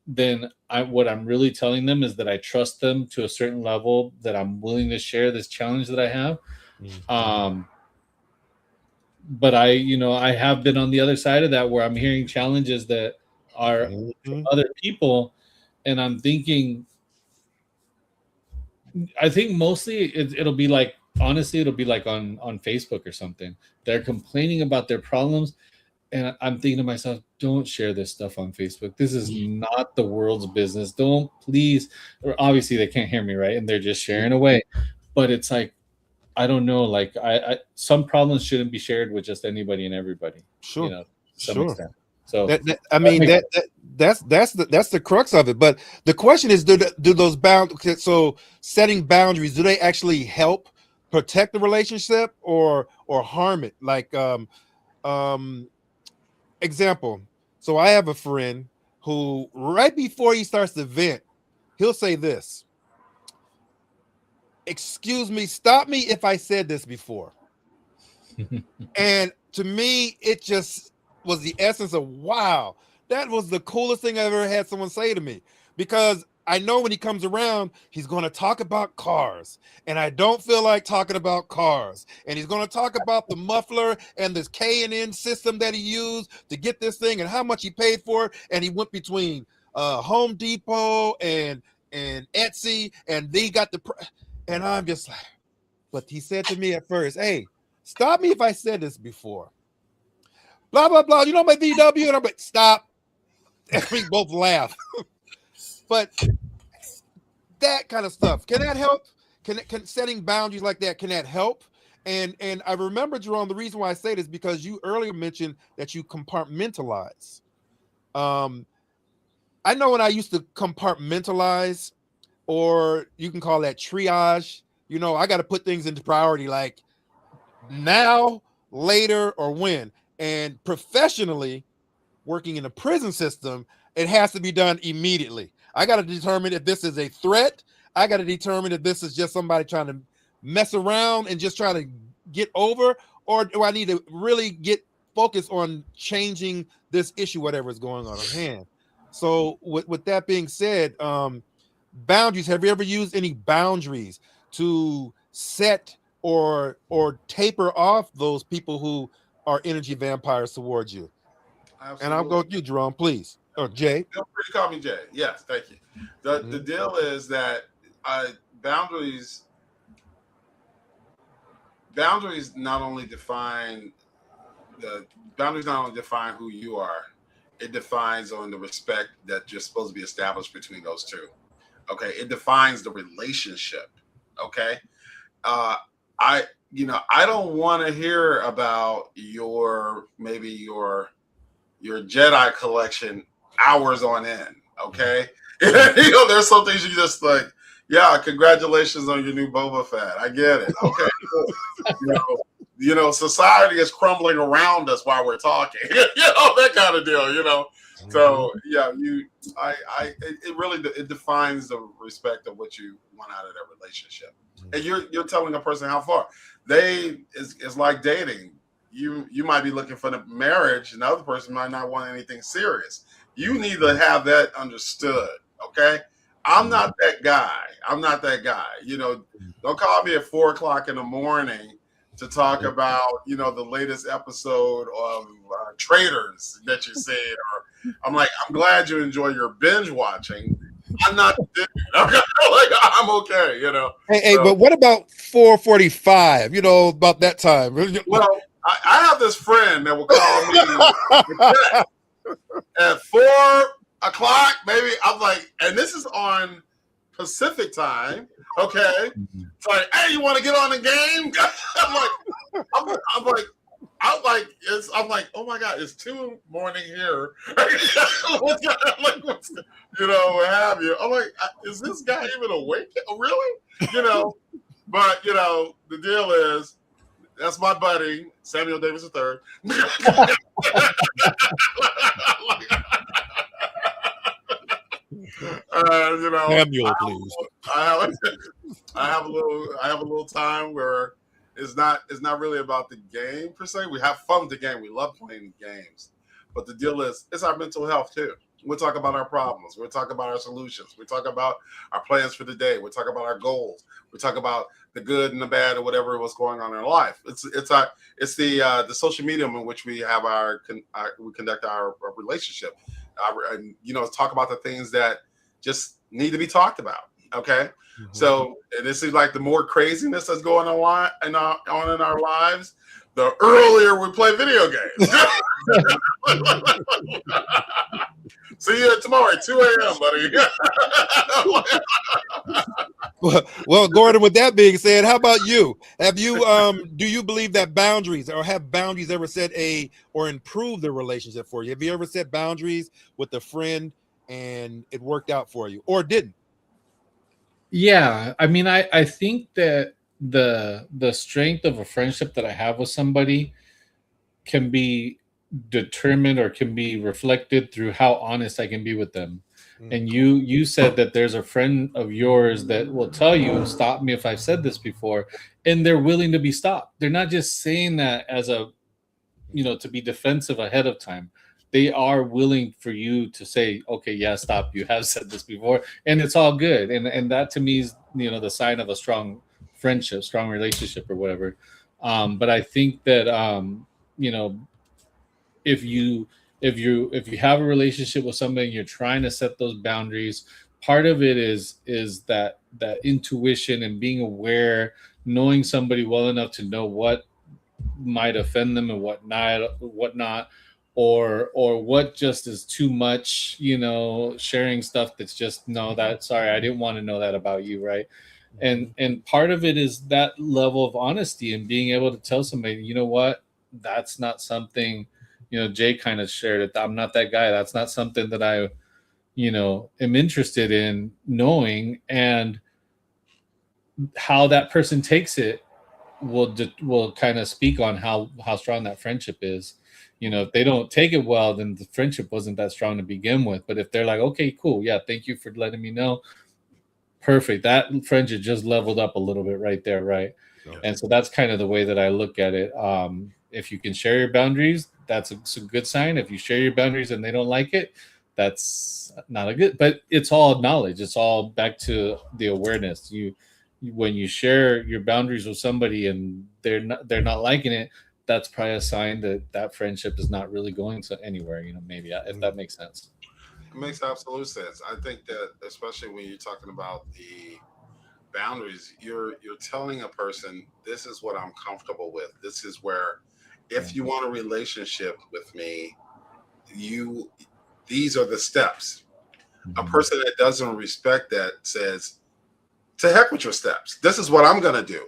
then what I'm really telling them is that I trust them to a certain level, that I'm willing to share this challenge that I have. Um, but I have been on the other side of that, where I'm hearing challenges that are from Mm-hmm. other people, and I'm thinking, I think mostly it'll be like, honestly, it'll be like on Facebook or something. They're complaining about their problems, and I'm thinking to myself, don't share this stuff on Facebook. This is not the world's business. Don't, please. Or obviously they can't hear me, right? And they're just sharing away. But it's like, I don't know. Like, some problems shouldn't be shared with just anybody and everybody, Sure. to some Sure. extent. So I that mean makes that's the crux of it. But the question is, do those so setting boundaries, do they actually help protect the relationship or harm it? Like um example. So I have a friend who right before he starts to vent, he'll say this: "Excuse me, stop me if I said this before." And to me, it just was the essence of wow, that was the coolest thing I ever had someone say to me. Because I know when he comes around, he's going to talk about cars, and I don't feel like talking about cars. And he's going to talk about the muffler and this K&N system that he used to get this thing and how much he paid for it. And he went between Home Depot and Etsy, and they got and I'm just like, but he said to me at first, "Hey, stop me if I said this before." Blah blah blah. You know my VW, and I'm like, "Stop." And we both laugh. But that kind of stuff, can that help? Can setting boundaries like that, can that help? And I remember, Jerome, the reason why I say this because you earlier mentioned that you compartmentalize. Um, I know when I used to compartmentalize, or you can call that triage. I got to put things into priority, like now, later, or when. And professionally, working in the prison system, it has to be done immediately. I got to determine if this is a threat. I got to determine if this is just somebody trying to mess around and just try to get over, or do I need to really get focused on changing this issue, whatever is going on hand. So, with that being said, boundaries. Have you ever used any boundaries to set or taper off those people who are energy vampires towards you? And I'll go Absolutely. with you, Jerome, please. Or Jay. Feel free to call me Jay. Yes, thank you. The Mhm. deal is that uh, boundaries boundaries not only define the boundaries not only define who you are, it defines on the respect that you're supposed to be established between those two. Okay, it defines the relationship. Okay, uh, I I don't want to hear about your maybe your your Jedi collection hours on end. Okay, there's some things you just like. Yeah, congratulations on your new Boba Fett. I get it. Okay, cool. Society is crumbling around us while we're talking. That kind of deal. So yeah, it really defines the respect of what you want out of that relationship, and you're telling a person how far it's like dating. You might be looking for the marriage, and the other person might not want anything serious. You need to have that understood. Okay, I'm not that guy. Don't call me at 4:00 in the morning to talk about the latest episode of Traders that you said, or I'm glad you enjoy your binge watching. I'm not I'm okay, Hey, but what about 4:45? About that time. Well, I have this friend that will call me at 4:00, maybe. I'm like, and this is on Pacific time. Okay, it's like, hey, you want to get on the game? I'm like, oh my god, it's 2 morning here. What have you? I'm like, is this guy even awake? Really? But the deal is, that's my buddy Samuel Davis III. Samuel, please. I have a little time where it's not really about the game per se. We have fun with the game. We love playing games, but the deal is, it's our mental health too. We'll talk about our problems. We'll talk about our solutions. We talk about our plans for the day. We'll talk about our goals. We talk about the good and the bad or whatever was going on in our life. It's the social medium in which we have we conduct our relationship. Talk about the things that just need to be talked about. Okay. Mm-hmm. So this is like the more craziness that's going on in our lives, the earlier we play video games. See you tomorrow at 2 a.m., buddy. Well, Gordon, with that being said, how about you? Have you do you believe that boundaries, or have boundaries ever set or improved the relationship for you? Have you ever set boundaries with a friend and it worked out for you, or didn't? Yeah, I mean, I think that the strength of a friendship that I have with somebody can be determined or can be reflected through how honest I can be with them. And you said that there's a friend of yours that will tell you, stop me if I've said this before, and they're willing to be stopped. They're not just saying that as to be defensive ahead of time. They are willing for you to say, okay, yeah, stop, you have said this before, and it's all good. And that to me is the sign of a strong friendship, strong relationship, or whatever. But I think that if you have a relationship with somebody and you're trying to set those boundaries, part of it is that intuition and being aware, knowing somebody well enough to know what might offend them and what not, or what just is too much, sharing stuff that's just, no, that, sorry, I didn't want to know that about you, right? And part of it is that level of honesty and being able to tell somebody, you know what, that's not something, Jay kind of shared it, I'm not that guy, that's not something that I am interested in knowing. And how that person takes it will kind of speak on how strong that friendship is. If they don't take it well, then the friendship wasn't that strong to begin with. But if they're like, okay, cool, yeah, thank you for letting me know, perfect, that friendship just leveled up a little bit right there, right? Yeah. And so that's kind of the way that I look at it. If you can share your boundaries, that's a good sign. If you share your boundaries and they don't like it, that's not a good, but it's all knowledge. It's all back to the awareness. When you share your boundaries with somebody and they're not liking it, that's probably a sign that friendship is not really going to anywhere, maybe, if that makes sense. It makes absolute sense. I think that, especially when you're talking about the boundaries, you're telling a person, this is what I'm comfortable with. This is where, if you want a relationship with me, these are the steps. A person that doesn't respect that says, to heck with your steps. This is what I'm going to do.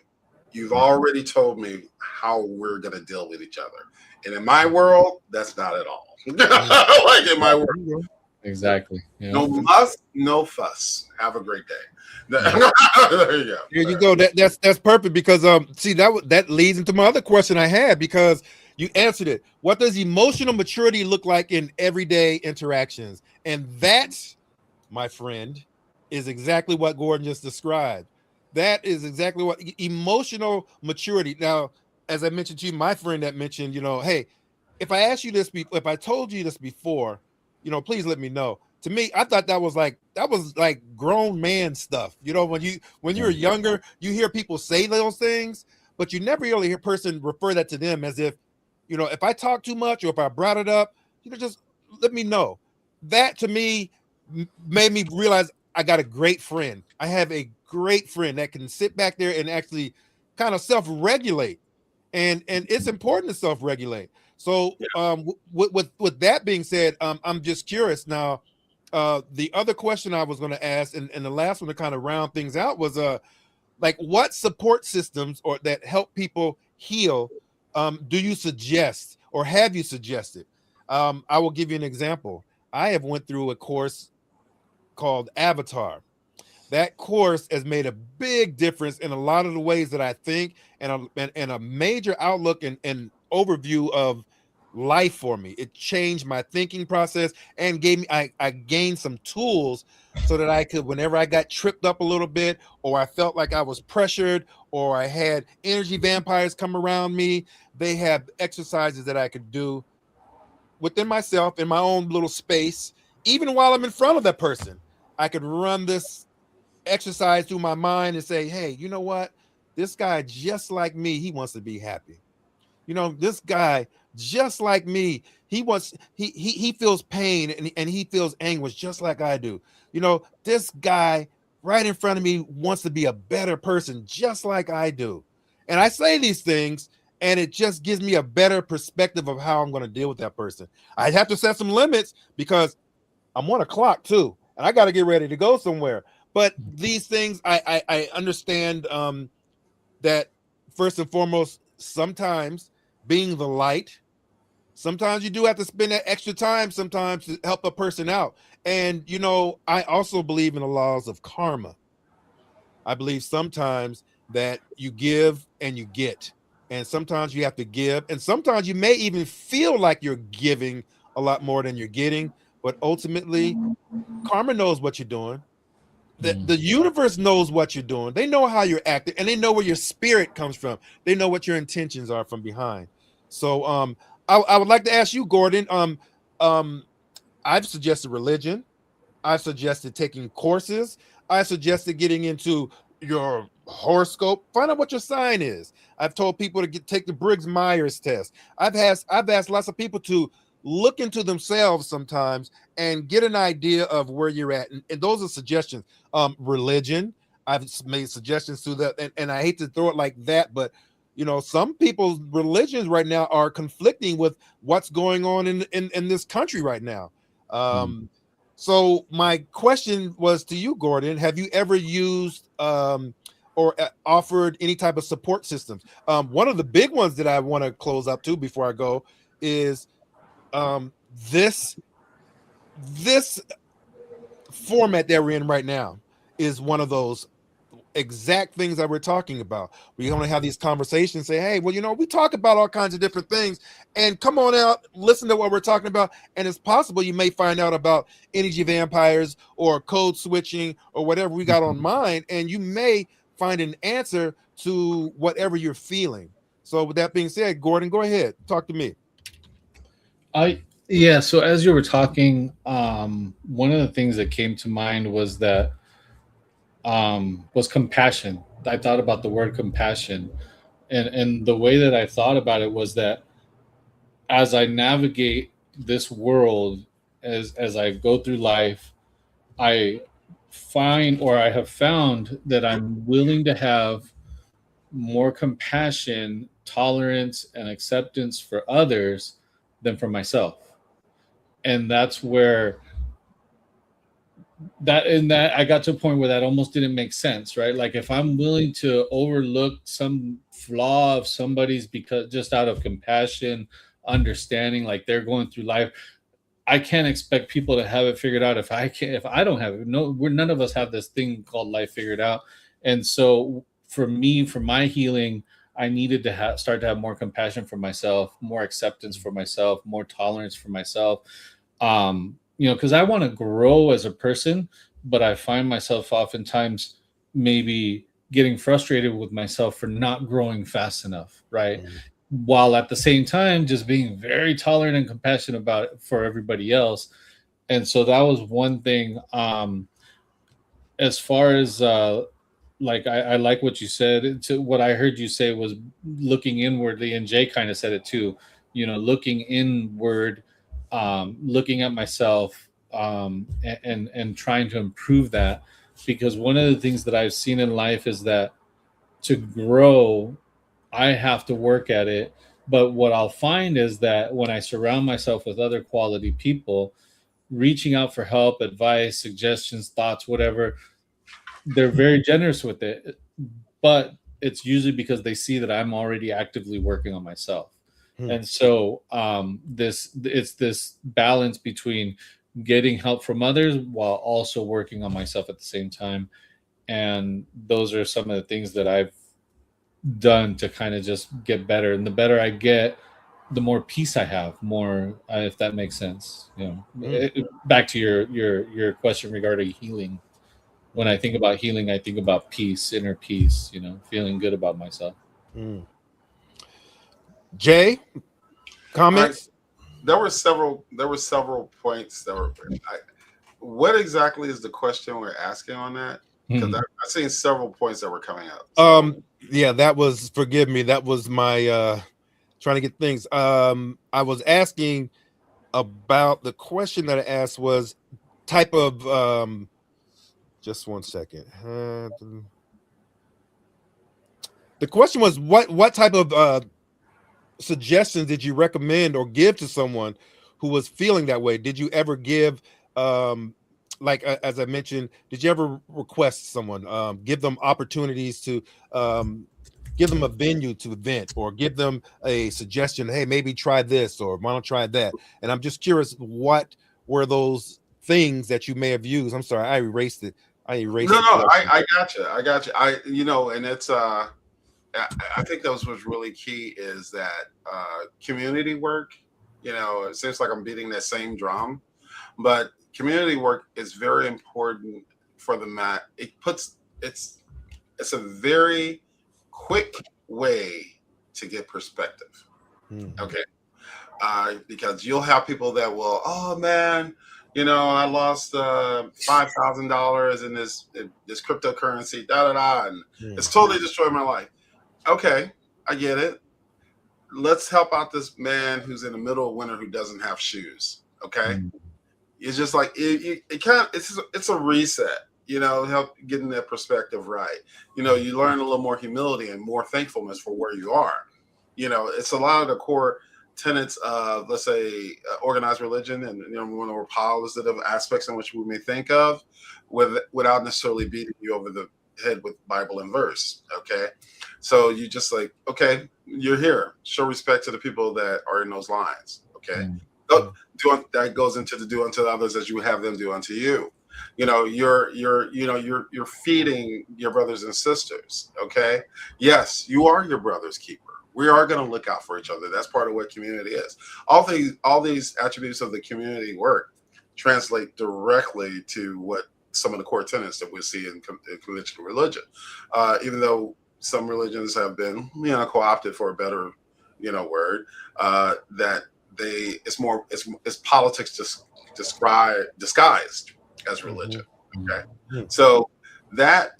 You've already told me how we're going to deal with each other. And in my world, that's not at all. Like in my work. Exactly. Yeah. No muss, no fuss. Have a great day. There you go. There you go. That's perfect because see that leads into my other question I had because you answered it. What does emotional maturity look like in everyday interactions? And that, my friend, is exactly what Gordon just described. That is exactly what emotional maturity. Now, as I mentioned to you, my friend that mentioned, hey, if I asked you this, if I told you this before, please let me know. To me, I thought that was like grown man stuff. When you were younger, you hear people say those things, but you never really hear a person refer that to them as if, if I talk too much or if I brought it up, just let me know. That to me made me realize I got a great friend. I have a great friend that can sit back there and actually kind of self-regulate, and it's important to self-regulate. So, with that being said, I'm just curious now. The other question I was going to ask, and the last one to kind of round things out was, like, what support systems or that help people heal, do you suggest or have you suggested? I will give you an example. I have went through a course called Avatar. That course has made a big difference in a lot of the ways that I think, and a major outlook and overview of life for me. It changed my thinking process and gave me I gained some tools so that I could, whenever I got tripped up a little bit, or I felt like I was pressured, or I had energy vampires come around me, they have exercises that I could do within myself in my own little space, even while I'm in front of that person. I could run this exercise through my mind and say, hey, you know what? This guy, just like me, he wants to be happy. This guy, just like me, he feels pain, and he feels anguish just like I do. This guy right in front of me wants to be a better person just like I do. And I say these things, and it just gives me a better perspective of how I'm going to deal with that person. I have to set some limits because I'm on a clock too, and I got to get ready to go somewhere. But these things, I understand, that first and foremost, sometimes being the light, sometimes you do have to spend that extra time sometimes to help a person out. And I also believe in the laws of karma. I believe sometimes that you give and you get, and sometimes you have to give, and sometimes you may even feel like you're giving a lot more than you're getting, but ultimately karma knows what you're doing. The universe knows what you're doing. They know how you're acting, and they know where your spirit comes from. They know what your intentions are from behind. So I would like to ask you, Gordon. Um I've suggested religion. I've suggested taking courses. I suggested getting into your horoscope. Find out what your sign is. I've told people to take the Briggs-Myers test. I've asked lots of people to look into themselves sometimes and get an idea of where you're at. And those are suggestions. Religion. I've made suggestions to that, and I hate to throw it like that, but some people's religions right now are conflicting with what's going on in this country right now. So my question was to you, Gordon. Have you ever used or offered any type of support systems? One of the big ones that I want to close up to before I go is this format that we're in right now is one of those exact things that we're talking about. We want to have these conversations, say, hey, well, we talk about all kinds of different things, and come on out, listen to what we're talking about. And it's possible you may find out about energy vampires or code switching or whatever we got on mind, and you may find an answer to whatever you're feeling. So with that being said, Gordon, go ahead, talk to me. Yeah, so as you were talking, one of the things that came to mind was that was compassion. I thought about the word compassion, and the way that I thought about it was that as I navigate this world, as I go through life, I find, or I have found, that I'm willing to have more compassion, tolerance, and acceptance for others than for myself. And that's where that I got to a point where that almost didn't make sense, right? Like, if I'm willing to overlook some flaw of somebody's because just out of compassion, understanding, like they're going through life. I can't expect people to have it figured out if I don't have it. No, we're none of us have this thing called life figured out. And so for me, for my healing, I needed to start to have more compassion for myself, more acceptance for myself, more tolerance for myself. Because I want to grow as a person, but I find myself oftentimes maybe getting frustrated with myself for not growing fast enough, right? Mm. While at the same time just being very tolerant and compassionate about it for everybody else. And so that was one thing. As far as like I like what you said. To what I heard you say was looking inwardly, and Jay kind of said it too. Looking inward, looking at myself, and trying to improve that. Because one of the things that I've seen in life is that to grow, I have to work at it. But what I'll find is that when I surround myself with other quality people, reaching out for help, advice, suggestions, thoughts, whatever, they're very generous with it. But it's usually because they see that I'm already actively working on myself. Hmm. And so it's this balance between getting help from others while also working on myself at the same time. And those are some of the things that I've done to kind of just get better. And the better I get, the more peace I have. More, if that makes sense. Hmm. Back to your question regarding healing. When I Hmm. think about healing, I think about peace, inner peace. Feeling good about myself. Hmm. Jay, All right. comments? There were several points that were. What exactly is the question we're asking on that? Because I've seen several points that were coming up. So Yeah, that was, forgive me, that was my trying to get things. I was asking about, the question that I asked was type of just one second. The question was what type of suggestions did you recommend or give to someone who was feeling that way? Did you ever give, um like, as I mentioned, did you ever request someone, give them opportunities to, um give them a venue to vent, or give them a suggestion, hey, maybe try this, or why don't try that? And I'm just curious, what were those things that you may have used? I'm sorry, I erased it. I no, erased the no, question. I got you. I got you. And it's I think that was what's really key is that community work. It seems like I'm beating that same drum, but community work is very important for the mat. It's a very quick way to get perspective. Mhm. Okay, because you'll have people that will, oh man, I lost $5,000 in this cryptocurrency, da da da, and it's Mhm. totally destroyed my life. Okay, I get it. Let's help out this man who's in the middle of winter who doesn't have shoes. Okay, Mhm. it's just like it kind of it's a reset. Help getting that perspective right. You learn a little more humility and more thankfulness for where you are. It's a lot of the core tenets of, let's say, organized religion, and one of the positive aspects in which we may think of, without necessarily beating you over the head with Bible and verse. Okay, so you just like, okay, you're here. Show respect to the people that are in those lines. Okay, Mhm. that goes into the do unto others as you would have them do unto you. You're feeding your brothers and sisters. Okay, yes, you are your brother's keeper. We are going to look out for each other. That's part of what community is. All these attributes of the community work translate directly to what some of the core tenets that we see in conventional religion. Even though some religions have been, co-opted for a better, word, that it's politics disguised as religion. Mhm. Okay, Mhm. so that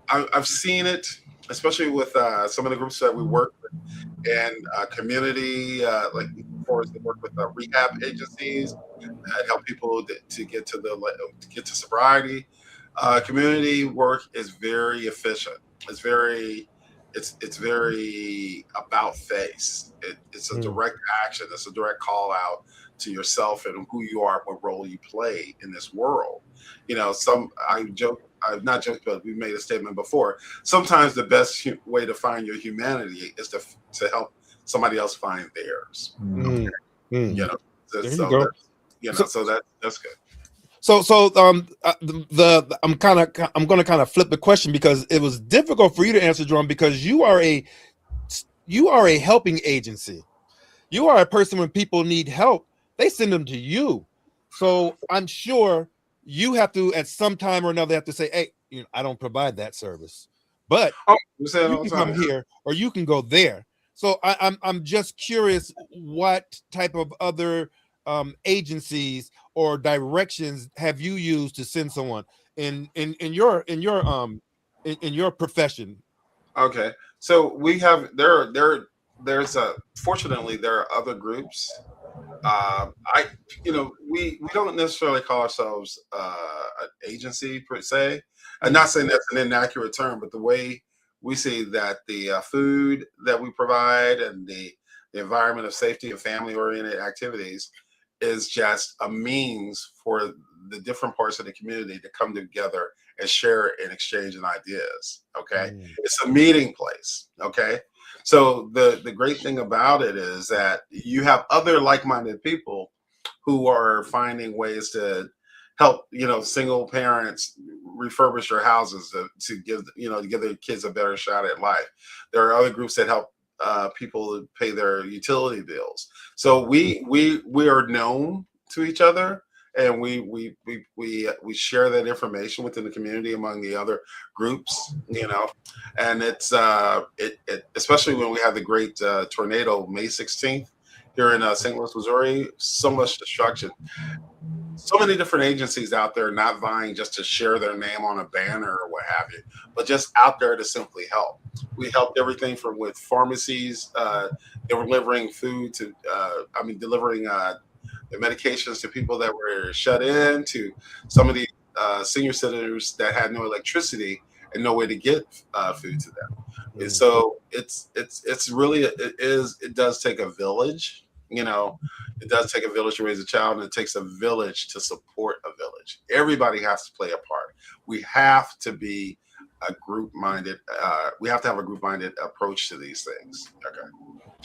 I've seen it, especially with some of the groups that we work with, and community, like for us to work with rehab agencies that help people to get to sobriety. Community work is very efficient. It's very about face. It's a Mhm. direct action. It's a direct call out to yourself and who you are, what role you play in this world. I've not joked, but we made a statement before. Sometimes the best way to find your humanity is to help somebody else find theirs. Mm. Mm. You know, There you so go. that, you know, So, so that's good. I'm going to kind of flip the question, because it was difficult for you to answer, Jerome, because you are a helping agency. You are a person, when people need help, they send them to you. So I'm sure you have to, at some time or another, have to say, hey, I don't provide that service, but Oh, we say it you all the can come time. here or you can go there. So I'm just curious, what type of other agencies or directions have you used to send someone in your profession? Okay, so we have there's a fortunately there are other groups. I we don't necessarily call ourselves an agency per se. I'm not saying that's an inaccurate term, but the way we see that the food that we provide and the environment of safety and family oriented activities is just a means for the different parts of the community to come together and share and exchange in ideas. Okay, Mm. it's a meeting place. Okay, so the great thing about it is that you have other like-minded people who are finding ways to help, single parents refurbish their houses to give, to give their kids a better shot at life. There are other groups that help people pay their utility bills. So we are known to each other, and we share that information within the community among the other groups, and it's especially when we have the great tornado May 16th here in St. Louis, Missouri. So much destruction, so many different agencies out there not vying just to share their name on a banner or what have you, but just out there to simply help. We helped everything from with pharmacies, delivering food to, delivering the medications to people that were shut in, to some of the senior citizens that had no electricity and no way to get food to them. And so it's really it does take a village. It does take a village to raise a child, and it takes a village to support a village. Everybody has to play a part. We have to be a group minded. We have to have a group minded approach to these things. Okay.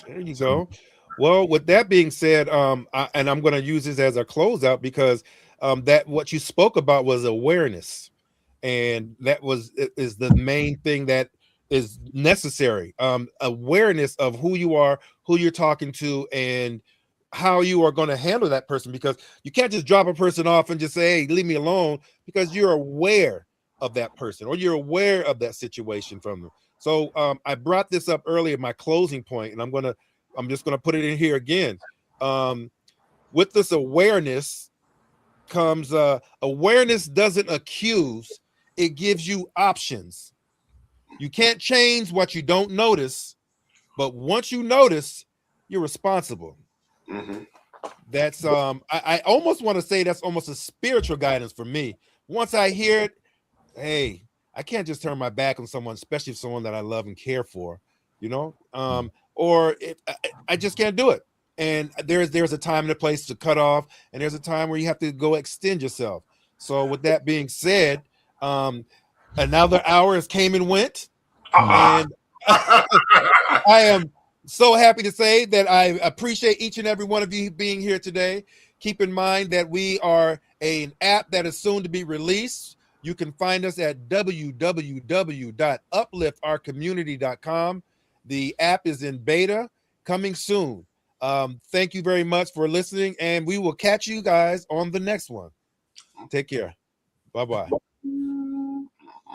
There you go. Well, with that being said, and I'm going to use this as a closeout, because that what you spoke about was awareness, and that is the main thing that is necessary. Awareness of who you are, who you're talking to, and how you are going to handle that person, because you can't just drop a person off and just say, hey, leave me alone, because you're aware of that person, or you're aware of that situation from them. So I brought this up earlier, my closing point, and I'm just going to put it in here again. With this awareness comes awareness doesn't accuse, it gives you options. You can't change what you don't notice, but once you notice, you're responsible. Mm-hmm. That's I almost want to say that's almost a spiritual guidance for me. Once I hear it, hey, I can't just turn my back on someone, especially if someone that I love and care for, or if I just can't do it. And there's a time and a place to cut off, and there's a time where you have to go extend yourself. So with that being said, another hour has came and went, and I am so happy to say that I appreciate each and every one of you being here today. Keep in mind that we are an app that is soon to be released. You can find us at www.upliftourcommunity.com. The app is in beta, coming soon. Thank you very much for listening, and we will catch you guys on the next one. Take care. Bye-bye.